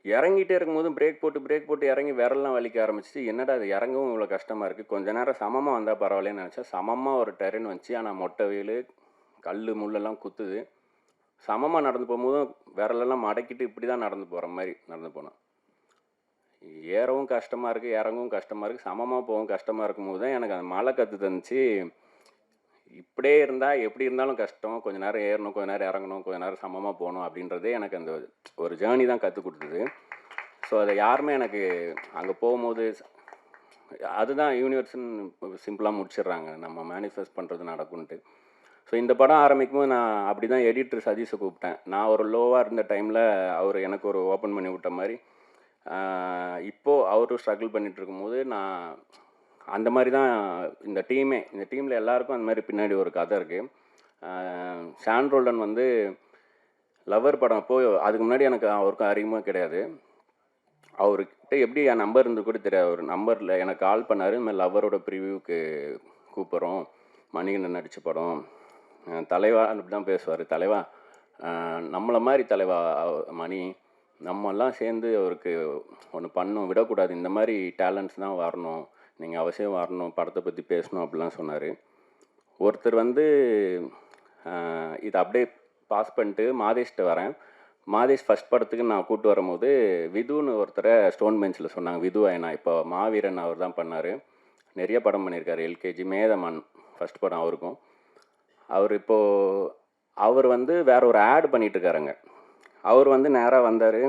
இறங்கிட்டே இருக்கும்போது பிரேக் போட்டு இறங்கி விரல்லாம் வலிக்க ஆரம்பிச்சிச்சு. என்னடா அது இறங்கவும் இவ்வளோ கஷ்டமாக இருக்குது, கொஞ்சம் நேரம் சமமாக வந்தால் பரவாயில்லன்னு நினச்சேன். சமமாக ஒரு டெரென் வந்துச்சு, ஆனால் மொட்டை வெயில், கல் முள்ளெல்லாம் குத்துது. சமமாக நடந்து போகும்போதும் விரலெல்லாம் மடக்கிட்டு இப்படி தான் நடந்து போகிற மாதிரி நடந்து போனேன். ஏறவும் கஷ்டமாக இருக்குது, இறங்கவும் கஷ்டமாக இருக்குது, சமமாக போகவும் கஷ்டமாக இருக்கும்போது தான் எனக்கு அந்த மழை கற்று தந்துச்சு. இப்படியே இருந்தால் எப்படி இருந்தாலும் கஷ்டம், கொஞ்சம் நேரம் ஏறணும், கொஞ்சம் நேரம் இறங்கணும், கொஞ்சம் நேரம் சமமாக போகணும் அப்படின்றதே எனக்கு அந்த ஒரு ஜேர்னி தான் கற்றுக் கொடுத்தது. ஸோ அதை யாருமே எனக்கு அங்கே போகும்போது அதுதான் யூனிவர்ஸ்ன்னு சிம்பிளாக முடிச்சிடுறாங்க, நம்ம மேனிஃபெஸ்ட் பண்ணுறது நடக்கும்ன்ட்டு. ஸோ இந்த படம் ஆரம்பிக்கும் போது நான் அப்படி தான் எடிட்டர் சதீஷை கூப்பிட்டேன். நான் ஒரு லோவாக இருந்த டைமில் அவர் எனக்கு ஒரு ஓப்பன் பண்ணி விட்ட மாதிரி இப்போது அவரும் ஸ்ட்ரகிள் பண்ணிகிட்டு இருக்கும்போது நான் அந்த மாதிரி தான் இந்த டீமில் எல்லாருக்கும் அந்த மாதிரி பின்னாடி ஒரு கதை இருக்குது. ஷான் ரோல்டன் வந்து லவர் படம் அப்போது அதுக்கு முன்னாடி எனக்கு அவருக்கும் அறிமுகம் கிடையாது. அவர்கிட்ட எப்படி என் நம்பர் இருந்து கூட தெரியாது. ஒரு நம்பரில் எனக்கு கால் பண்ணார், இந்த மாதிரி லவரோட ப்ரிவியூக்கு கூப்பிட்றோம், மணிகண்டன் நடித்த படம், தலைவா அப்படி தான் பேசுவார். தலைவா நம்மளை மாதிரி தலைவா மணி, நம்மெல்லாம் சேர்ந்து அவருக்கு ஒன்று பண்ணணும், விடக்கூடாது, இந்த மாதிரி டேலண்ட்ஸ் தான் வரணும், நீங்கள் அவசியம் வரணும், படத்தை பற்றி பேசணும் அப்படிலாம் சொன்னார். ஒருத்தர் வந்து இதை அப்படியே பாஸ் பண்ணிட்டு மாதேஷ்கிட்ட வரேன். மாதேஷ் ஃபஸ்ட் படத்துக்கு நான் கூப்பிட்டு வரும்போது விதுன்னு ஒருத்தரை ஸ்டோன் பெஞ்சில் சொன்னாங்க. விது ஐனா இப்போ மாவீரன் அவர் தான் பண்ணார், நிறைய படம் பண்ணியிருக்காரு. எல்கேஜி, மேதமான் ஃபஸ்ட் படம் அவருக்கும். அவர் வந்து வேற ஒரு ஆட் பண்ணிகிட்ருக்காருங்க. அவர் வந்து நேராக வந்தார்,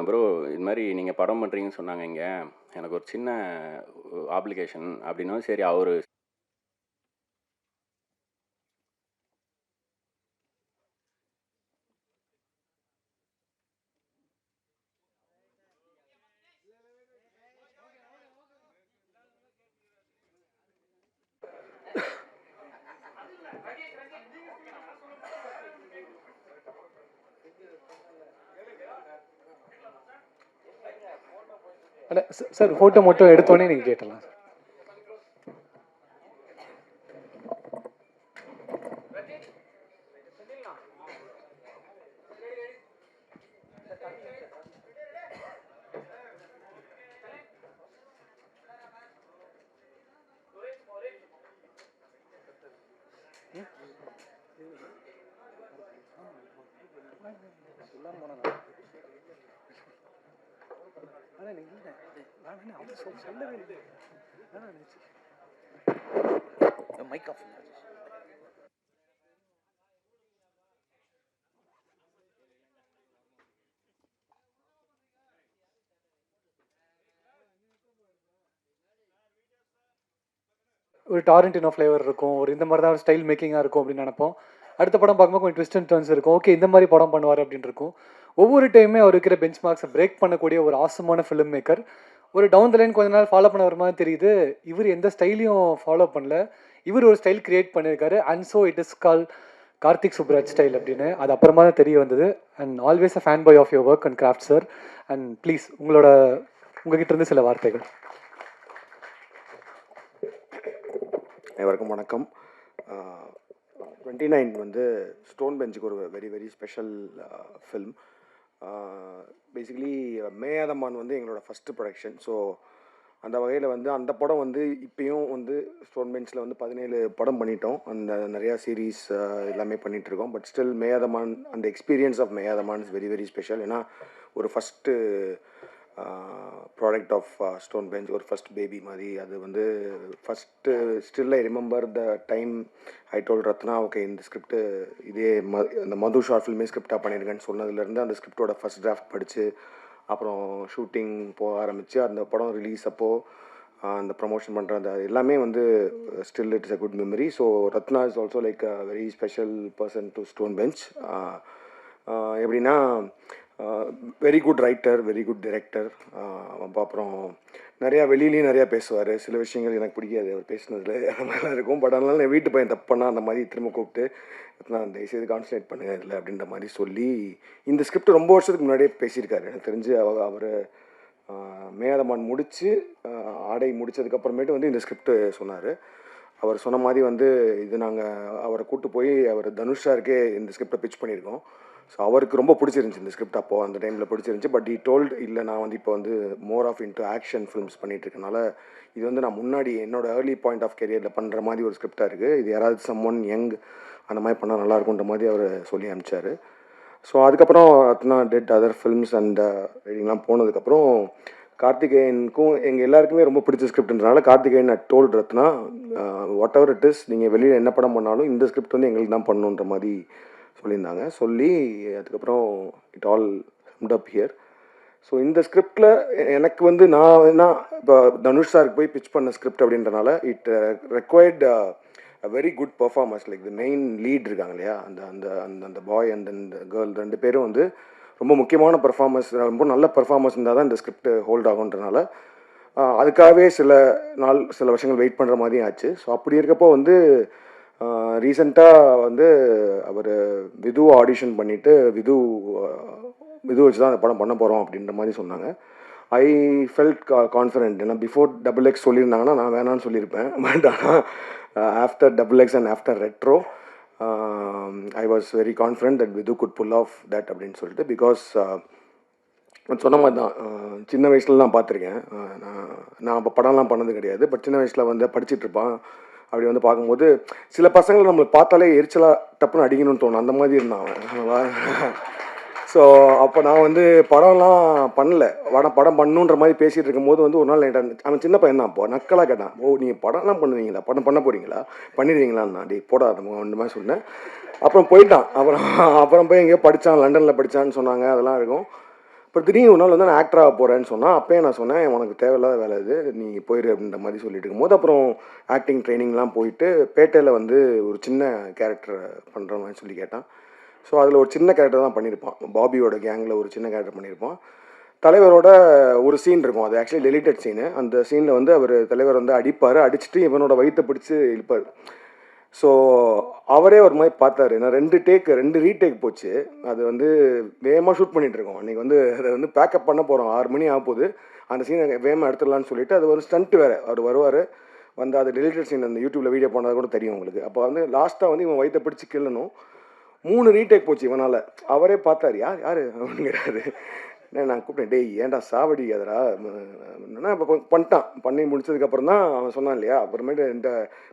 ப்ரோ இது மாதிரி நீங்கள் படம் பண்ணுறீங்கன்னு சொன்னாங்க, இங்கே எனக்கு ஒரு சின்ன ஆப்ளிகேஷன் அப்படின்னா. சரி, அவர் சார் ஃபோட்டோ மட்டும் எடுத்தோடனே நீங்கள் கேட்டலாம் சார். ஒரு டாரண்டினோ ஃப்ளேவர் இருக்கும், ஒரு இந்த மாதிரி தான் ஸ்டைல் மேக்கிங்காக இருக்கும் அப்படின்னு நினைப்போம். அடுத்த படம் பார்க்கும்போது கொஞ்சம் ட்விஸ்ட் அண்ட் டர்ன்ஸ் இருக்கும். ஓகே, இந்த மாதிரி படம் பண்ணுவார் அப்படின்னு இருக்கும். ஒவ்வொரு டைமே அவர் இருக்கிற பெஞ்ச் மார்க்ஸை பிரேக் பண்ணக்கூடிய ஒரு ஆசமான ஃபிலிம் மேக்கர். ஒரு டவுன் த லைன் கொஞ்ச நாள் ஃபாலோ பண்ண வர மாதிரி தெரியுது, இவர் எந்த ஸ்டைலையும் ஃபாலோ பண்ணல, இவர் ஒரு ஸ்டைல் கிரியேட் பண்ணியிருக்காரு. And so it is call Karthik Subbaraj style அப்படின்னு. அது அப்புறமா தான் தெரிய வந்தது. And always a fan boy of your work and craft sir. And please உங்ககிட்ட இருந்து சில வார்த்தைகள். அனைவருக்கும் வணக்கம். 29 வந்து ஸ்டோன் பெஞ்சுக்கு ஒரு very very special film. Basically Meyaadha Maan வந்து எங்களோட ஃபஸ்ட்டு ப்ரொடக்ஷன். ஸோ அந்த வகையில் வந்து அந்த படம் வந்து இப்போயும் வந்து ஸ்டோன் பெஞ்சில் வந்து 17 படம் பண்ணிட்டோம். அந்த நிறையா சீரீஸ் எல்லாமே பண்ணிகிட்ருக்கோம். பட் ஸ்டில் மேயாதமான், அந்த experience of Meyaadha Maan is very very special. ஏன்னா ஒரு first product of stone bench, ஒரு ஃபஸ்ட் பேபி மாதிரி. அது வந்து first still I remember the time I told Ratna, okay இந்த ஸ்கிரிப்ட் இதே அந்த மது ஷார்ட் ஃபில்மே ஸ்கிரிப்டாக பண்ணியிருக்கேன்னு சொன்னதுலேருந்து அந்த ஸ்கிரிப்டோட ஃபஸ்ட் டிராஃப்ட் படித்து அப்புறம் ஷூட்டிங் போக ஆரம்பித்து அந்த படம் ரிலீஸ் அப்போது அந்த ப்ரமோஷன் பண்ணுற அந்த எல்லாமே வந்து still it's a good memory. So Ratna is also like a very special person to Stone Bench. எப்படின்னா very good writer, very good director. அப்புறம் நிறையா வெளியிலையும் நிறையா பேசுவார். சில விஷயங்கள் எனக்கு பிடிக்காது அவர் பேசுனதில், அந்த மாதிரிலாம் இருக்கும். பட் அதனால என் வீட்டு பையன் தப்பு பண்ணால் அந்த மாதிரி திரும்ப கூப்பிட்டு நான் தயவுசெய்து கான்சன்ட்ரேட் பண்ணுங்கள் இதில் அப்படின்ற மாதிரி சொல்லி இந்த ஸ்கிரிப்ட் ரொம்ப வருஷத்துக்கு முன்னாடியே பேசியிருக்காரு. எனக்கு தெரிஞ்சு அவர் மேயாதமான் முடித்து ஆடை முடித்ததுக்கப்புறமேட்டு வந்து இந்த ஸ்கிரிப்ட் சொன்னார். அவர் சொன்ன மாதிரி வந்து இது நாங்கள் அவரை கூப்பிட்டு போய் அவர் தனுஷ் சாருக்கே இந்த ஸ்கிரிப்டை பிச் பண்ணியிருக்கோம். ஸோ அவருக்கு ரொம்ப பிடிச்சிருந்துச்சி இந்த ஸ்கிரிப்ட், அப்போது அந்த டைமில் பிடிச்சிருந்துச்சி. பட் ஈ டோல்ட் இல்லை நான் வந்து இப்போ வந்து more of into action films பண்ணிகிட்ருக்கனால இது வந்து நான் முன்னாடி என்னோட ஏர்லி பாயிண்ட் ஆஃப் கெரியரில் பண்ணுற மாதிரி ஒரு ஸ்கிரிப்டாக இருக்குது, இது யாராவது சம்மொன் யங் அந்த மாதிரி பண்ணால் நல்லாயிருக்குன்ற மாதிரி அவர் சொல்லி அனுப்பிச்சார். ஸோ அதுக்கப்புறம் Ratna did other films and ரைடிங்லாம் போனதுக்கப்புறம் கார்த்திகேயனுக்கும் எங்கள் எல்லாருக்குமே ரொம்ப பிடிச்ச ஸ்கிரிப்ட்ன்றனால Karthikeyan had told Ratna whatever it is, நீங்கள் வெளியில் என்ன படம் பண்ணாலும் இந்த ஸ்கிரிப்ட் வந்து எங்களுக்கு தான் பண்ணணுன்ற மாதிரி சொல்லியிருந்தாங்க. சொல்லி அதுக்கப்புறம் it all சம்ட் up here. So இந்த ஸ்கிரிப்டில் எனக்கு வந்து நான் என்ன இப்போ தனுஷ் சாருக்கு போய் பிச் பண்ண ஸ்கிரிப்ட் அப்படின்றனால it required a very good performance. Like the main lead இருக்காங்க இல்லையா, அந்த அந்த அந்த அந்த பாய் அண்ட் அந்த கேர்ள் 2 பேரும் வந்து ரொம்ப முக்கியமான பர்ஃபார்மன்ஸ், ரொம்ப நல்ல பர்ஃபார்மன்ஸ் இருந்தால் தான் இந்த ஸ்கிரிப்ட் ஹோல்ட் ஆகுன்றனால அதுக்காகவே சில வருஷங்கள் வெயிட் பண்ணுற மாதிரியும் ஆச்சு. ஸோ அப்படி இருக்கப்போ வந்து ரீசெண்டாக வந்து அவர் விது ஆடிஷன் பண்ணிவிட்டு விது வச்சு தான் அந்த படம் பண்ண போகிறோம் அப்படின்ற மாதிரி சொன்னாங்க. I felt confident. ஏன்னா பிஃபோர் XX சொல்லியிருந்தாங்கன்னா நான் வேணான்னு சொல்லியிருப்பேன். பட் ஆனால் after XX and after Retro I was very confident that with good pull of that அப்படின்னு சொல்லிட்டு. பிகாஸ் சொன்ன மாதிரி தான், சின்ன வயசுல நான் பார்த்துருக்கேன். நான் அப்போ படம்லாம் பண்ணது கிடையாது. பட் சின்ன வயசில் வந்து படிச்சுட்டு இருப்பான். அப்படி வந்து பார்க்கும்போது சில பசங்களை நம்மளுக்கு பார்த்தாலே எரிச்சலாக டப்புன்னு அடிக்கணும்னு தோணும். அந்த மாதிரி இருந்தான் அவன். ஸோ அப்போ நான் வந்து படம்லாம் பண்ணல. படம் பண்ணணுன்ற மாதிரி பேசிகிட்டு இருக்கும்போது வந்து ஒரு நாள் அவன் சின்ன பையன் தான். அப்போ நக்கலாக கேட்டான், ஓ நீங்கள் படம்லாம் பண்ணுவீங்களா, படம் பண்ண போகிறீங்களா, பண்ணிடுவீங்களான்னு. டே போடா அந்த மாதிரி சொன்னேன். அப்புறம் போயிட்டான். அப்புறம் போய் எங்கேயோ படித்தான், லண்டனில் படித்தான்னு சொன்னாங்க. அதெல்லாம் இருக்கும். அப்புறம் திடீர்னு ஒரு நாள் வந்து நான் ஆக்டராக போகிறேன்னு சொன்னால் அப்போயே நான் சொன்னேன், உனக்கு தேவையில்லாத வேலை இது, நீ போயிரு அப்படின்ற மாதிரி சொல்லிட்டு இருக்கும்போது அப்புறம் ஆக்டிங் ட்ரைனிங்லாம் போயிட்டு பேட்டையில் வந்து ஒரு சின்ன கேரக்டர் பண்ணுற மாதிரி சொல்லி கேட்டான். ஸோ அதில் ஒரு சின்ன கேரக்டர் தான் பண்ணியிருப்பான். பாபியோட கேங்கில் ஒரு சின்ன கேரக்டர் பண்ணியிருப்பான். தலைவரோட ஒரு சீன் இருக்கும், அது ஆக்சுவலி டெலிட்டட் சீனு. அந்த சீனில் வந்து அவர் தலைவர் வந்து அடிப்பார், அடிச்சுட்டு இவனோட வயிற்றை பிடிச்சி இழுப்பார். ஸோ அவரே ஒரு மாதிரி பார்த்தாரு. நான் 2 ரீடேக் போச்சு. அது வந்து வேகமாக ஷூட் பண்ணிகிட்ருக்கோம். அன்றைக்கி வந்து அதை வந்து பேக்கப் பண்ண போகிறோம், 6 மணி ஆக போகுது. அந்த சீனை வேகமாக எடுத்துடலான்னு சொல்லிட்டு அது ஒரு ஸ்டண்ட்டு வேறு. அவர் வருவார், வந்து அது டெலிட்டட் சீன் அந்த யூடியூப்பில் வீடியோ பண்ணால் கூட தெரியும் உங்களுக்கு. அப்போ வந்து லாஸ்ட்டாக வந்து இவன் வயிற்றை பிடிச்சி கிள்ளணும். 3 ரீடேக் போச்சு இவனால். அவரே பார்த்தார், யார் அப்படிங்கிறாரு. நான் கூப்பிட்டேன், டேய் ஏன்டா சாவடிக்காதரா என்னன்னா. இப்போ பண்ணிட்டான். பண்ணி முடிச்சதுக்கப்புறம் தான் அவன் சொன்னான் இல்லையா. அப்புறமேட்டு இந்த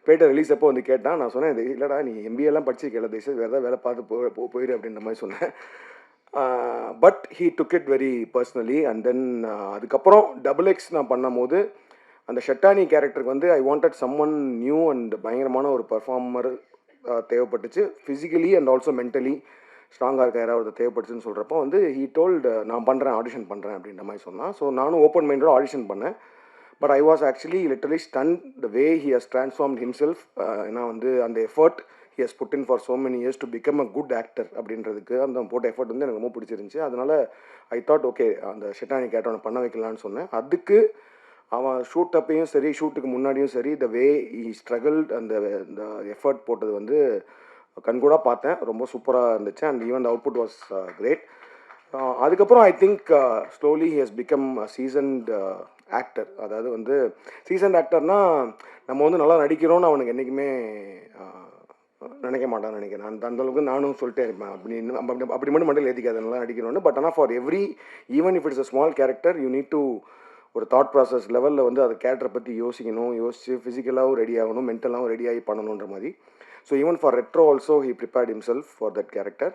பேட்டை ரிலீஸ் அப்போ வந்து கேட்டான். நான் சொன்னேன், இது இல்லைடா நீ MBA படிச்சிருக்கல, தயவுசெய்து வேறு ஏதாவது வேலை பார்த்து போயிரு அப்படின்ற மாதிரி சொன்னேன். But he took it very personally. And then அதுக்கப்புறம் XX நான் பண்ணும் போது அந்த ஷெட்டானி கேரக்டருக்கு வந்து I wanted someone new and பயங்கரமான ஒரு பர்ஃபார்மர் தேவைப்பட்டுச்சு. ஃபிசிக்கலி அண்ட் ஆல்சோ மென்டலி ஸ்ட்ராங்காக இருக்க யாராவது தேவைப்பட்டுச்சுன்னு சொல்கிறப்போ வந்து ஹீ டோல்டு நான் பண்ணுறேன், ஆடிஷன் பண்ணுறேன் அப்படின்ற மாதிரி சொன்னான். ஸோ நானும் ஓப்பன் மைண்டோட ஆடிஷன் பண்ணேன். But I was actually literally stun the way he has transformed himself. ஏன்னா வந்து அந்த effort he has put in for so many years to become a good actor அப்படின்றதுக்கு அந்த போட்ட எஃபர்ட் வந்து எனக்கு ரொம்ப பிடிச்சிருந்துச்சி. அதனால் ஐ தாட் ஓகே அந்த ஷெட்டானி கேரக்டர் பண்ண வைக்கலான்னு சொன்னேன். அதுக்கு அவன் ஷூட் அப்பையும் சரி, ஷூட்டுக்கு முன்னாடியும் சரி, த வே ஹி ஸ்ட்ரகிள்ட் அந்த எஃபர்ட் போட்டது வந்து கண்கூடாக பார்த்தேன். ரொம்ப சூப்பராக இருந்துச்சு. And even the output was great. அதுக்கப்புறம் I think slowly he has become seasoned actor. அதாவது வந்து சீசன்ட் ஆக்டர்னால் நம்ம வந்து நல்லா நடிக்கிறோன்னு அவனுக்கு என்றைக்குமே நினைக்க மாட்டான்னு நினைக்கிறேன். அந்தளவுக்கு நானும் சொல்லிட்டே இருப்பேன், அப்படி மட்டும் மண்டல் ஏற்றிக்காது நல்லா நடிக்கணும்னு. பட் ஆனால் for every even if it's a small character you need to ஒரு தாட் ப்ராசஸ் லெவலில் வந்து அந்த கேரக்டரை பற்றி யோசித்து ஃபிசிக்கலாகவும் ரெடி ஆகணும், மென்டலாகவும் ரெடி ஆகி பண்ணணுன்ற மாதிரி. So even for retro also he prepared himself for that character.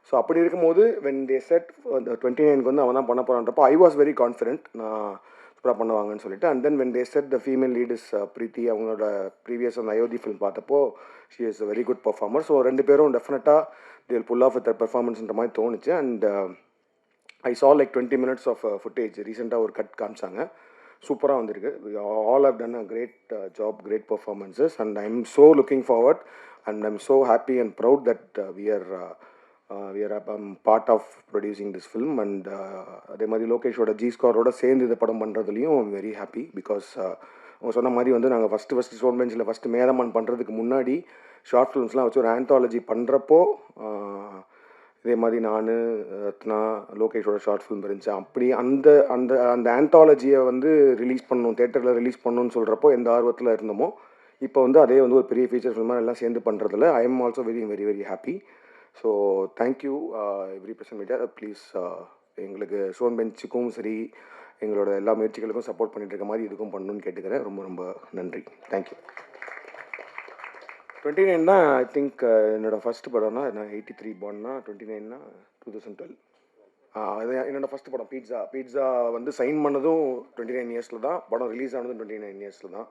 So அப்படி இருக்கும்போது வென் தே செட் 29க்கு வந்து அவன் தான் பண்ண போகிறான்றப்போ ஐ வாஸ் வெரி கான்ஃபிடென்ட் நான் சூப்பராக பண்ணுவாங்கன்னு சொல்லிட்டு. And then when they set the female lead is Preethi, அவங்களோட ப்ரீவியஸ் அந்த அயோத்தி ஃபிலிம் பார்த்தப்போ she is a very good performer. So 2 பேரும் டெஃபினட்டாக they will pull off with பெர்ஃபார்மன்ஸ்ன்ற மாதிரி தோணுச்சு. And I saw like 20 minutes of footage. ரீசெண்டாக ஒரு கட் காமிச்சாங்க, சூப்பராக வந்திருக்கு. All have done a great job, great performances. And I am so looking forward and I am so happy and proud that we are part of producing this film. அண்ட் அதே மாதிரி லோகேஷோட G-Squaரோட சேர்ந்து இந்த படம் பண்ணுறதுலையும் ஐம் வெரி ஹாப்பி. பிகாஸ் அவங்க சொன்ன மாதிரி வந்து நாங்கள் ஃபஸ்ட்டு ஸ்டோன் பெஞ்சில் ஃபஸ்ட்டு மேதமான் பண்ணுறதுக்கு முன்னாடி ஷார்ட் ஃபிலிம்ஸ்லாம் வச்சு ஒரு ஆந்தாலஜி பண்ணுறப்போ இதே மாதிரி நான் ரத்னா லோகேஷோட ஷார்ட் ஃபிலிம் இருந்துச்சு. அப்படி அந்த அந்த அந்த ஆந்தாலஜியை வந்து ரிலீஸ் பண்ணணும், தேட்டரில் ரிலீஸ் பண்ணணும்னு சொல்கிறப்போ எந்த ஆர்வத்தில் இருந்தோமோ இப்போ வந்து அதே வந்து ஒரு பெரிய ஃபீச்சர் ஃபில்மாக எல்லாம் சேர்ந்து பண்ணுறதுல I am also very very very happy. So thank you every person media. Please எங்களுக்கு ஸ்டோன் பெஞ்சுக்கும் சரி எங்களோட எல்லா முயற்சிகளுக்கும் சப்போர்ட் பண்ணிட்டு இருக்க மாதிரி இதுக்கும் பண்ணணும்னு கேட்டுக்கிறேன். ரொம்ப ரொம்ப நன்றி. தேங்க்யூ. 29 தான் ஐ திங்க் என்னோடய ஃபஸ்ட்டு படம்னா. நான் 83 born 29 2012. அது என்னோடய ஃபஸ்ட்டு படம் பீட்ஸா வந்து சைன் பண்ணதும் 29 இயர்ஸில் தான், படம் ரிலீஸ் ஆனதும் 29 இயர்ஸில் தான்.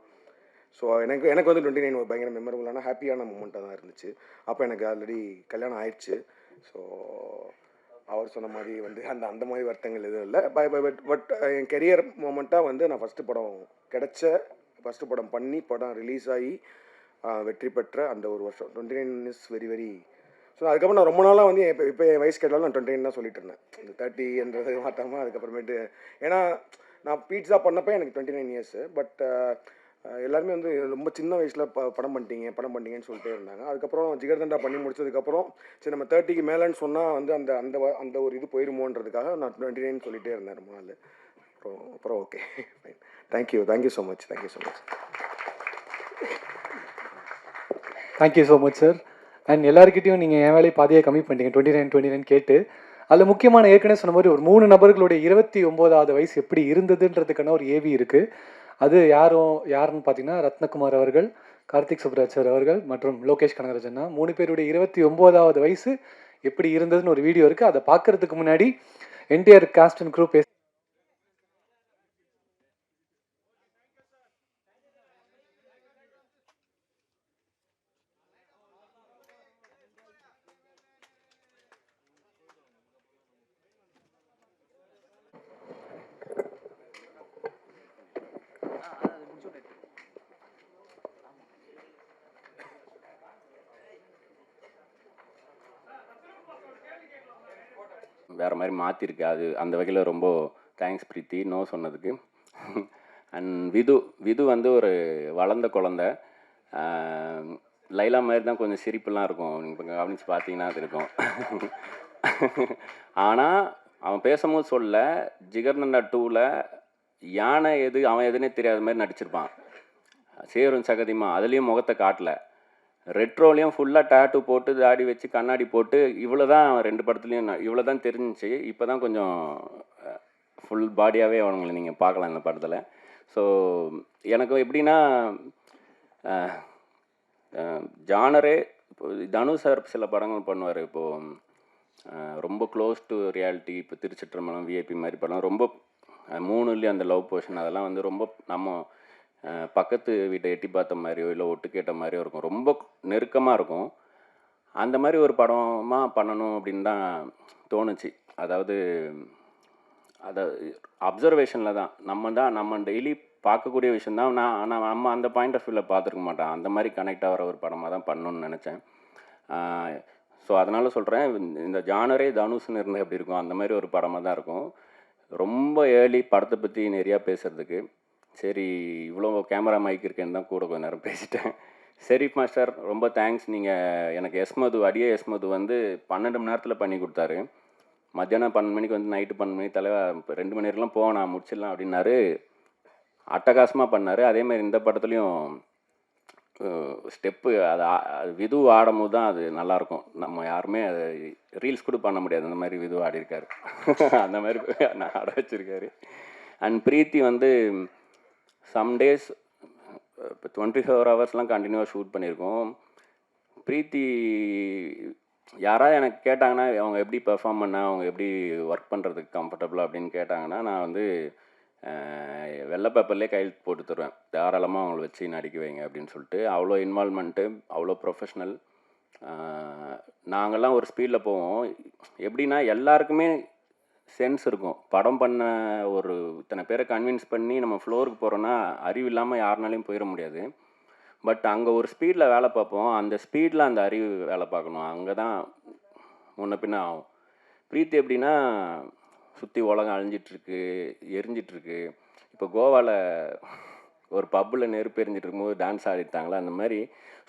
ஸோ எனக்கு வந்து 29 ஒரு பயங்கர மெமரபுளான ஹாப்பியான மூமெண்ட்டாக தான் இருந்துச்சு. அப்போ எனக்கு ஆல்ரெடி கல்யாணம் ஆயிடுச்சு. ஸோ அவர் சொன்ன மாதிரி வந்து அந்த அந்த மாதிரி வருத்தங்கள் எதுவும் இல்லை. பட் என் கெரியர் மூமெண்ட்டாக வந்து நான் ஃபஸ்ட்டு படம் ஃபஸ்ட்டு படம் பண்ணி படம் ரிலீஸ் ஆகி வெற்றி பெற்ற அந்த ஒரு வருஷம் 29 இஸ் வெரி வெரி. ஸோ அதுக்கப்புறம் நான் ரொம்ப நாளாக வந்து இப்போ என் வயசு கேட்டாலும் நான் 29 தான் சொல்லிட்டு இருந்தேன். இந்த 30என்றது மாற்றாமல் அதுக்கப்புறமேட்டு ஏன்னா நான் பீட்ஸா பண்ணப்போ எனக்கு 29 இயர்ஸு. பட் எல்லாருமே வந்து ரொம்ப சின்ன வயசில் படம் பண்ணிட்டீங்கன்னு சொல்லிட்டே இருந்தாங்க. அதுக்கப்புறம் ஜிகர்தண்டா பண்ணி முடிச்சதுக்கப்புறம் சரி நம்ம 30க்கு மேலேன்னு சொன்னால் வந்து அந்த அந்த அந்த ஒரு இது போயிருமோன்றதுக்காக நான் 29 சொல்லிகிட்டே இருந்தேன் ரொம்ப நாள். அப்புறம் okay fine. Thank you so much. Thank you so much sir. And எல்லாருக்கிட்டையும் நீங்கள் என் வேலையை பாதியாக கம்மி பண்ணிட்டீங்க 29 கேட்டு. அதில் முக்கியமான ஏற்கனவே சொன்ன மாதிரி ஒரு 3 நபர்களுடைய 29வது வயசு எப்படி இருந்ததுன்றதுக்கான ஒரு ஏவி இருக்குது. அது யாருன்னு பார்த்தீங்கன்னா ரத்னகுமார் அவர்கள், கார்த்திக் சுப்ராஜ் சார் அவர்கள் மற்றும் லோகேஷ் கனகராஜன்னா 3 பேருடைய 29வது வயசு எப்படி இருந்ததுன்னு ஒரு வீடியோ இருக்குது. அதை பார்க்கறதுக்கு முன்னாடி என்டையர் காஸ்ட் அண்ட் க்ரூ வேறு மாதிரி மாற்றிருக்கு. அது அந்த வகையில் ரொம்ப தேங்க்ஸ் பிரீத்தி நோ சொன்னதுக்கு. அண்ட் விது வந்து ஒரு வளர்ந்த குழந்த. லைலா மாதிரி தான் கொஞ்சம் சிரிப்புலாம் இருக்கும். நீங்கள் கவனித்து பார்த்தீங்கன்னா அது இருக்கும். ஆனால் அவன் பேசும்போது சொல்ல ஜிகர்தண்டா 2ல் யானை அவன் எதுனே தெரியாத மாதிரி நடிச்சிருப்பான். சேரும் சகதிமா அதுலேயும் முகத்தை காட்டல. ரெட்ரோலையும் ஃபுல்லாக டேட்டு போட்டு தாடி வச்சு கண்ணாடி போட்டு இவ்வளோ தான் 2 படத்துலையும் இவ்வளோ தான் தெரிஞ்சிச்சு. இப்போ தான் கொஞ்சம் ஃபுல் பாடியாகவே அவங்களை நீங்கள் பார்க்கலாம் இந்த படத்தில். ஸோ எனக்கு எப்படின்னா ஜானரே இப்போ தனு சார் சில படங்கள் பண்ணுவார். இப்போது ரொம்ப க்ளோஸ் டு ரியாலிட்டி, இப்போ திருச்சிற்றம்பலம், விஐபி மாதிரி படம் ரொம்ப 3லேயும் அந்த லவ் போர்ஷன் அதெல்லாம் வந்து ரொம்ப நம்ம பக்கத்து வீட்டை எட்டி பார்த்த மாதிரியோ இல்லை ஒட்டு கேட்ட மாதிரியோ இருக்கும். ரொம்ப நெருக்கமாக இருக்கும். அந்த மாதிரி ஒரு படமாக பண்ணணும் அப்படின்னு தான் தோணுச்சு. அதாவது அப்சர்வேஷனில் தான் நம்ம டெய்லி பார்க்கக்கூடிய விஷயந்தான். ஆனால் நம்ம அந்த பாயிண்ட் ஆஃப் வியூவில் பார்த்துருக்க மாட்டோம். அந்த மாதிரி கனெக்ட் ஆகிற ஒரு படமாக தான் பண்ணணும்னு நினச்சேன். ஸோ அதனால் சொல்கிறேன், இந்த ஜானரே தனுஷ்னு இருந்தால் எப்படி இருக்கும் அந்த மாதிரி ஒரு படமாக தான் இருக்கும். ரொம்ப ஏர்லி படத்தை பற்றி நிறையா பேசுகிறதுக்கு. சரி இவ்வளோ கேமரா மைக் இருக்கேன்னு தான் கூட கொஞ்ச நேரம் பேசிட்டேன். சரி மாஸ்டர் ரொம்ப தேங்க்ஸ். நீங்கள் எனக்கு அடியே எஸ்மது வந்து 12 மணி நேரத்தில் பண்ணி கொடுத்தாரு. மத்தியானம் 12 மணிக்கு வந்து நைட்டு 12 மணி தலைவா 2 மணி நேரம்லாம் போவேன் நான் முடிச்சிடலாம் அப்படின்னாரு. அட்டகாசமாக பண்ணார். அதேமாதிரி இந்த படத்துலையும் ஸ்டெப்பு அது விது ஆடும்போது தான் அது நல்லாயிருக்கும். நம்ம யாருமே அதை ரீல்ஸ் கூட பண்ண முடியாது. அந்த மாதிரி விது ஆடிருக்காரு. அந்த மாதிரி நான் ஆட வச்சுருக்காரு. அண்ட் பிரீத்தி வந்து சம் டேஸ் இப்போ 24 ஹவர்ஸ்லாம் கண்டினியூவாக ஷூட் பண்ணியிருக்கோம். பிரீத்தி யாராவது எனக்கு கேட்டாங்கன்னா அவங்க எப்படி பெர்ஃபார்ம் பண்ண, அவங்க எப்படி ஒர்க் பண்ணுறதுக்கு கம்ஃபர்டபுளாக அப்படின்னு கேட்டாங்கன்னா நான் வந்து வெள்ளை பேப்பர்லேயே கையெழுத்து போட்டு தருவேன். தாராளமாக அவங்கள வச்சு நடிக்க வைங்க அப்படின்னு சொல்லிட்டு. அவ்வளோ இன்வால்மெண்ட்டு, அவ்வளோ ப்ரொஃபஷ்னல். நாங்கள்லாம் ஒரு ஸ்பீடில் போவோம். எப்படின்னா எல்லாருக்குமே சென்ஸ் இருக்கும். படம் பண்ண ஒரு இத்தனை பேரை கன்வின்ஸ் பண்ணி நம்ம ஃப்ளோருக்கு போகிறோன்னா அறிவு இல்லாமல் யாருனாலையும் போயிட முடியாது. பட் அங்கே ஒரு ஸ்பீடில் வேலை பார்ப்போம். அந்த ஸ்பீடில் அந்த அறிவு வேலை பார்க்கணும். அங்கே தான் முன்ன பின்ன ஆகும். பிரீத்தி எப்படின்னா சுற்றி உலகம் அழிஞ்சிட்ருக்கு, எரிஞ்சிட்ருக்கு. இப்போ கோவாவில் ஒரு பப்பில் நெருப்பு எரிஞ்சிட்டு இருக்கும்போது டான்ஸ் ஆடிட்டாங்களா, அந்த மாதிரி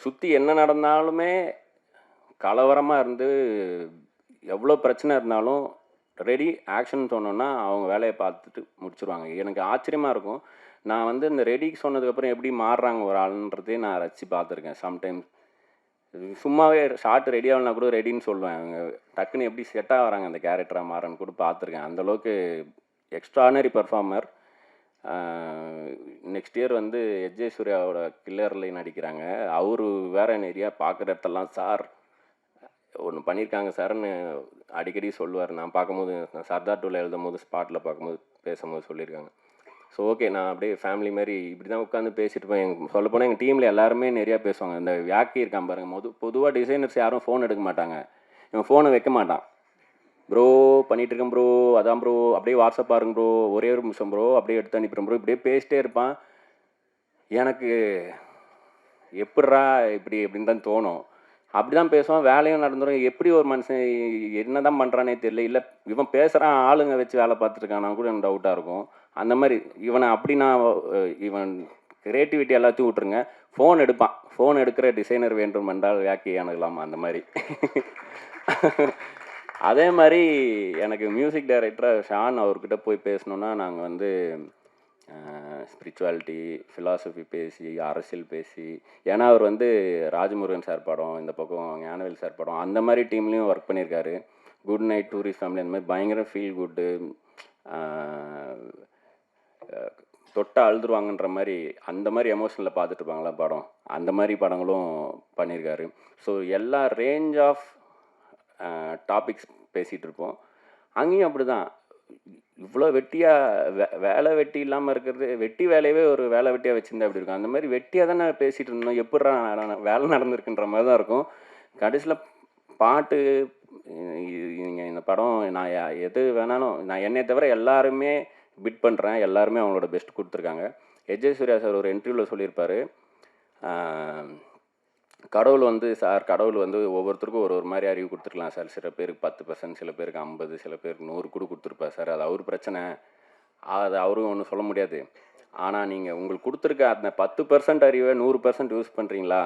சுற்றி என்ன நடந்தாலுமே கலவரமாக இருந்து எவ்வளோ பிரச்சனை இருந்தாலும் ரெடி ஆக்ஷன் சொன்னோன்னா அவங்க வேலையை பார்த்துட்டு முடிச்சுருவாங்க. எனக்கு ஆச்சரியமாக இருக்கும். நான் வந்து இந்த ரெடிக்கு சொன்னதுக்கப்புறம் எப்படி மாறுறாங்க ஒரு ஆளுன்றதே நான் ரசித்து பார்த்துருக்கேன். சம்டைம்ஸ் சும்மாவே ஷார்ட் ரெடி ஆகலனா கூட ரெடின்னு சொல்லுவேன். அவங்க டக்குன்னு எப்படி செட் ஆகிறாங்க அந்த கேரக்டராக மாறன்னு கூட பார்த்துருக்கேன். அந்தளவுக்கு எக்ஸ்ட்ரானரி பர்ஃபார்மர். நெக்ஸ்ட் இயர் வந்து எஜ்ஜே சூர்யாவோட கில்லர்லேயும் நடிக்கிறாங்க. அவர் வேறு நிறையா பார்க்குற இடத்தெல்லாம் சார் ஒன்று பண்ணியிருக்காங்க சார்ன்னு அடிக்கடி சொல்லுவார். நான் பார்க்கும்போது சர்தார் 2ல் எழுதும் போது ஸ்பாட்டில் பார்க்கும்போது பேசும்போது சொல்லியிருக்காங்க. ஸோ ஓகே, நான் அப்படியே ஃபேமிலி மாதிரி இப்படி தான் உட்காந்து பேசிட்டு இருப்பேன். சொல்லப்போனால் எங்கள் டீமில் எல்லாருமே நிறையா பேசுவாங்க. இந்த வியாக்கி இருக்கான் பாருங்க, பொதுவாக டிசைனர்ஸ் யாரும் ஃபோன் எடுக்க மாட்டாங்க. இவன் ஃபோனை வைக்க மாட்டான். ப்ரோ பண்ணிகிட்டு இருக்கேன் ப்ரோ, அதான் ப்ரோ, அப்படியே வாட்ஸ்அப் பாருங்க ப்ரோ, ஒரே ஒரு நிமிஷம் ப்ரோ, அப்படியே எடுத்து அனுப்பிடுறேன் ப்ரோ, இப்படியே பேசிட்டே இருப்பான். எனக்கு எப்பிட்றா இப்படி அப்படின்னு தான் தோணும். அப்படி தான் பேசுவான், வேலையும் நடந்துடும். எப்படி ஒரு மனுஷன் என்ன தான் பண்ணுறானே தெரியல. இல்லை இவன் பேசுகிறான், ஆளுங்க வச்சு வேலை பார்த்துருக்கானா கூட எனக்கு டவுட்டாக இருக்கும். அந்த மாதிரி இவனை அப்படி நான் இவன் கிரியேட்டிவிட்டி எல்லாத்தையும் விட்டுருங்க. ஃபோன் எடுப்பான், ஃபோன் எடுக்கிற டிசைனர் வேண்டும் என்றால் யாக்கி அணுகலாம், அந்த மாதிரி. அதே மாதிரி எனக்கு மியூசிக் டைரக்டராக ஷான் அவர்கிட்ட போய் பேசணுன்னா நாங்கள் வந்து ஸ்பிரிச்சுவாலிட்டி, ஃபிலாசபி பேசி, அரசியல் பேசி, ஏன்னா அவர் வந்து ராஜமுருகன் சார் படம், இந்த பக்கம் ஞானவேல் சார் படம், அந்த மாதிரி டீம்லேயும் ஒர்க் பண்ணியிருக்காரு. குட் நைட், டூரிஸ்ட் ஃபேமிலி, அந்த மாதிரி பயங்கர ஃபீல் குட்டு, தொட்டா அழுதுருவாங்கன்ற மாதிரி அந்த மாதிரி எமோஷனில் பார்த்துட்டு இருப்பாங்களா படம், அந்த மாதிரி படங்களும் பண்ணியிருக்காரு. ஸோ எல்லா ரேஞ்ச் ஆஃப் டாபிக்ஸ் பேசிகிட்டு இருப்போம். அங்கேயும் அப்படி தான், இவ்வளோ வெட்டியாக வேலை வெட்டி இல்லாமல் இருக்கிறது, வெட்டி வேலையவே ஒரு வேலை வெட்டியாக வச்சுருந்தா அப்படி இருக்கும். அந்த மாதிரி வெட்டியாக தானே பேசிகிட்டு இருந்தோம், எப்பட்றா வேலை நடந்திருக்குன்ற மாதிரி தான் இருக்கும். கடைசியில் பாட்டு, நீங்கள் இந்த படம் நான் எது வேணாலும், நான் என்னை தவிர எல்லாருமே பிட் பண்ணுறேன், எல்லாருமே அவங்களோட பெஸ்ட் கொடுத்துருக்காங்க. எஜே சூர்யா சார் ஒரு இன்டர்வியூவில் சொல்லியிருப்பார், கடவுள் வந்து சார், கடவுள் வந்து ஒவ்வொருத்தருக்கும் ஒரு ஒரு மாதிரி அறிவு கொடுத்துருக்கலாம் சார். சில பேருக்கு 10%, சில பேருக்கு 50, சில பேருக்கு 100 கூட கொடுத்துருப்பார் சார். அது அவர் பிரச்சனை, அது அவரும் ஒன்றும் சொல்ல முடியாது. ஆனால் நீங்கள் உங்களுக்கு கொடுத்துருக்க அந்த 10% அறிவை 100% யூஸ் பண்ணுறீங்களா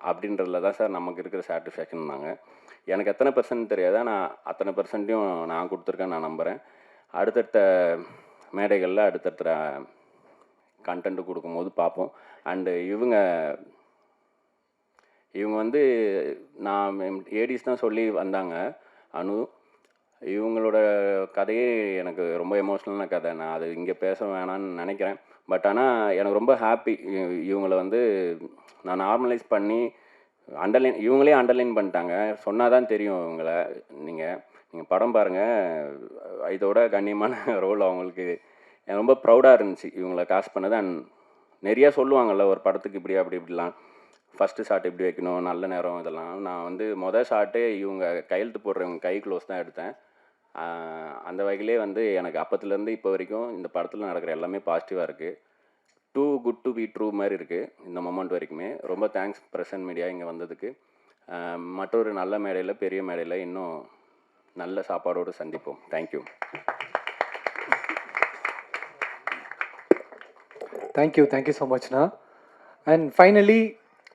அப்படின்றதுல தான் சார் நமக்கு இருக்கிற சாட்டிஸ்ஃபேக்ஷன். நாங்கள் எனக்கு எத்தனை பர்சன்ட் தெரியாதா, நான் அத்தனை பர்சன்ட்டையும் நான் கொடுத்துருக்கேன், நான் நம்புகிறேன். அடுத்தடுத்த மேடைகளில் அடுத்தடுத்த கண்டென்ட்டு கொடுக்கும்போது பார்ப்போம். அண்டு இவங்க வந்து நான் ஏடிஸ் தான் சொல்லி வந்தாங்க, அனு. இவங்களோட கதையே எனக்கு ரொம்ப எமோஷ்னலான கதை, நான் அது இங்கே பேச வேணான்னு நினைக்கிறேன். பட் ஆனால் எனக்கு ரொம்ப ஹாப்பி, இவங்கள வந்து நான் நார்மலைஸ் பண்ணி இவங்களே அண்டர்லைன் பண்ணிட்டாங்க. சொன்னால் தான் தெரியும் இவங்கள. நீங்கள் படம் பாருங்கள், இதோட கண்ணியமான ரோல் அவங்களுக்கு. எனக்கு ரொம்ப ப்ரௌடாக இருந்துச்சு இவங்கள காஸ்ட் பண்ணது. அண்ட் நிறையா சொல்லுவாங்கள்ல ஒரு படத்துக்கு இப்படி அப்படி இப்படிலாம், ஃபஸ்ட்டு ஷாட் எப்படி வைக்கணும், நல்ல நேரம், இதெல்லாம். நான் வந்து மொதல் ஷாட்டே இவங்க கையெழுத்து போடுறவங்க கை க்ளோஸ் தான் எடுத்தேன். அந்த வகையிலே வந்து எனக்கு அப்பத்துலேருந்து இப்போ வரைக்கும் இந்த படத்தில் நடக்கிற எல்லாமே பாசிட்டிவாக இருக்குது. Too good to be true மாதிரி இருக்குது இந்த மொமெண்ட் வரைக்குமே. ரொம்ப தேங்க்ஸ் பிரசன்ட் மீடியா இங்கே வந்ததுக்கு. மற்றொரு நல்ல மேடையில், பெரிய மேடையில் இன்னும் நல்ல சாப்பாடோடு சந்திப்போம். தேங்க்யூ. தேங்க்யூ ஸோ மச்ண்ணா. And finally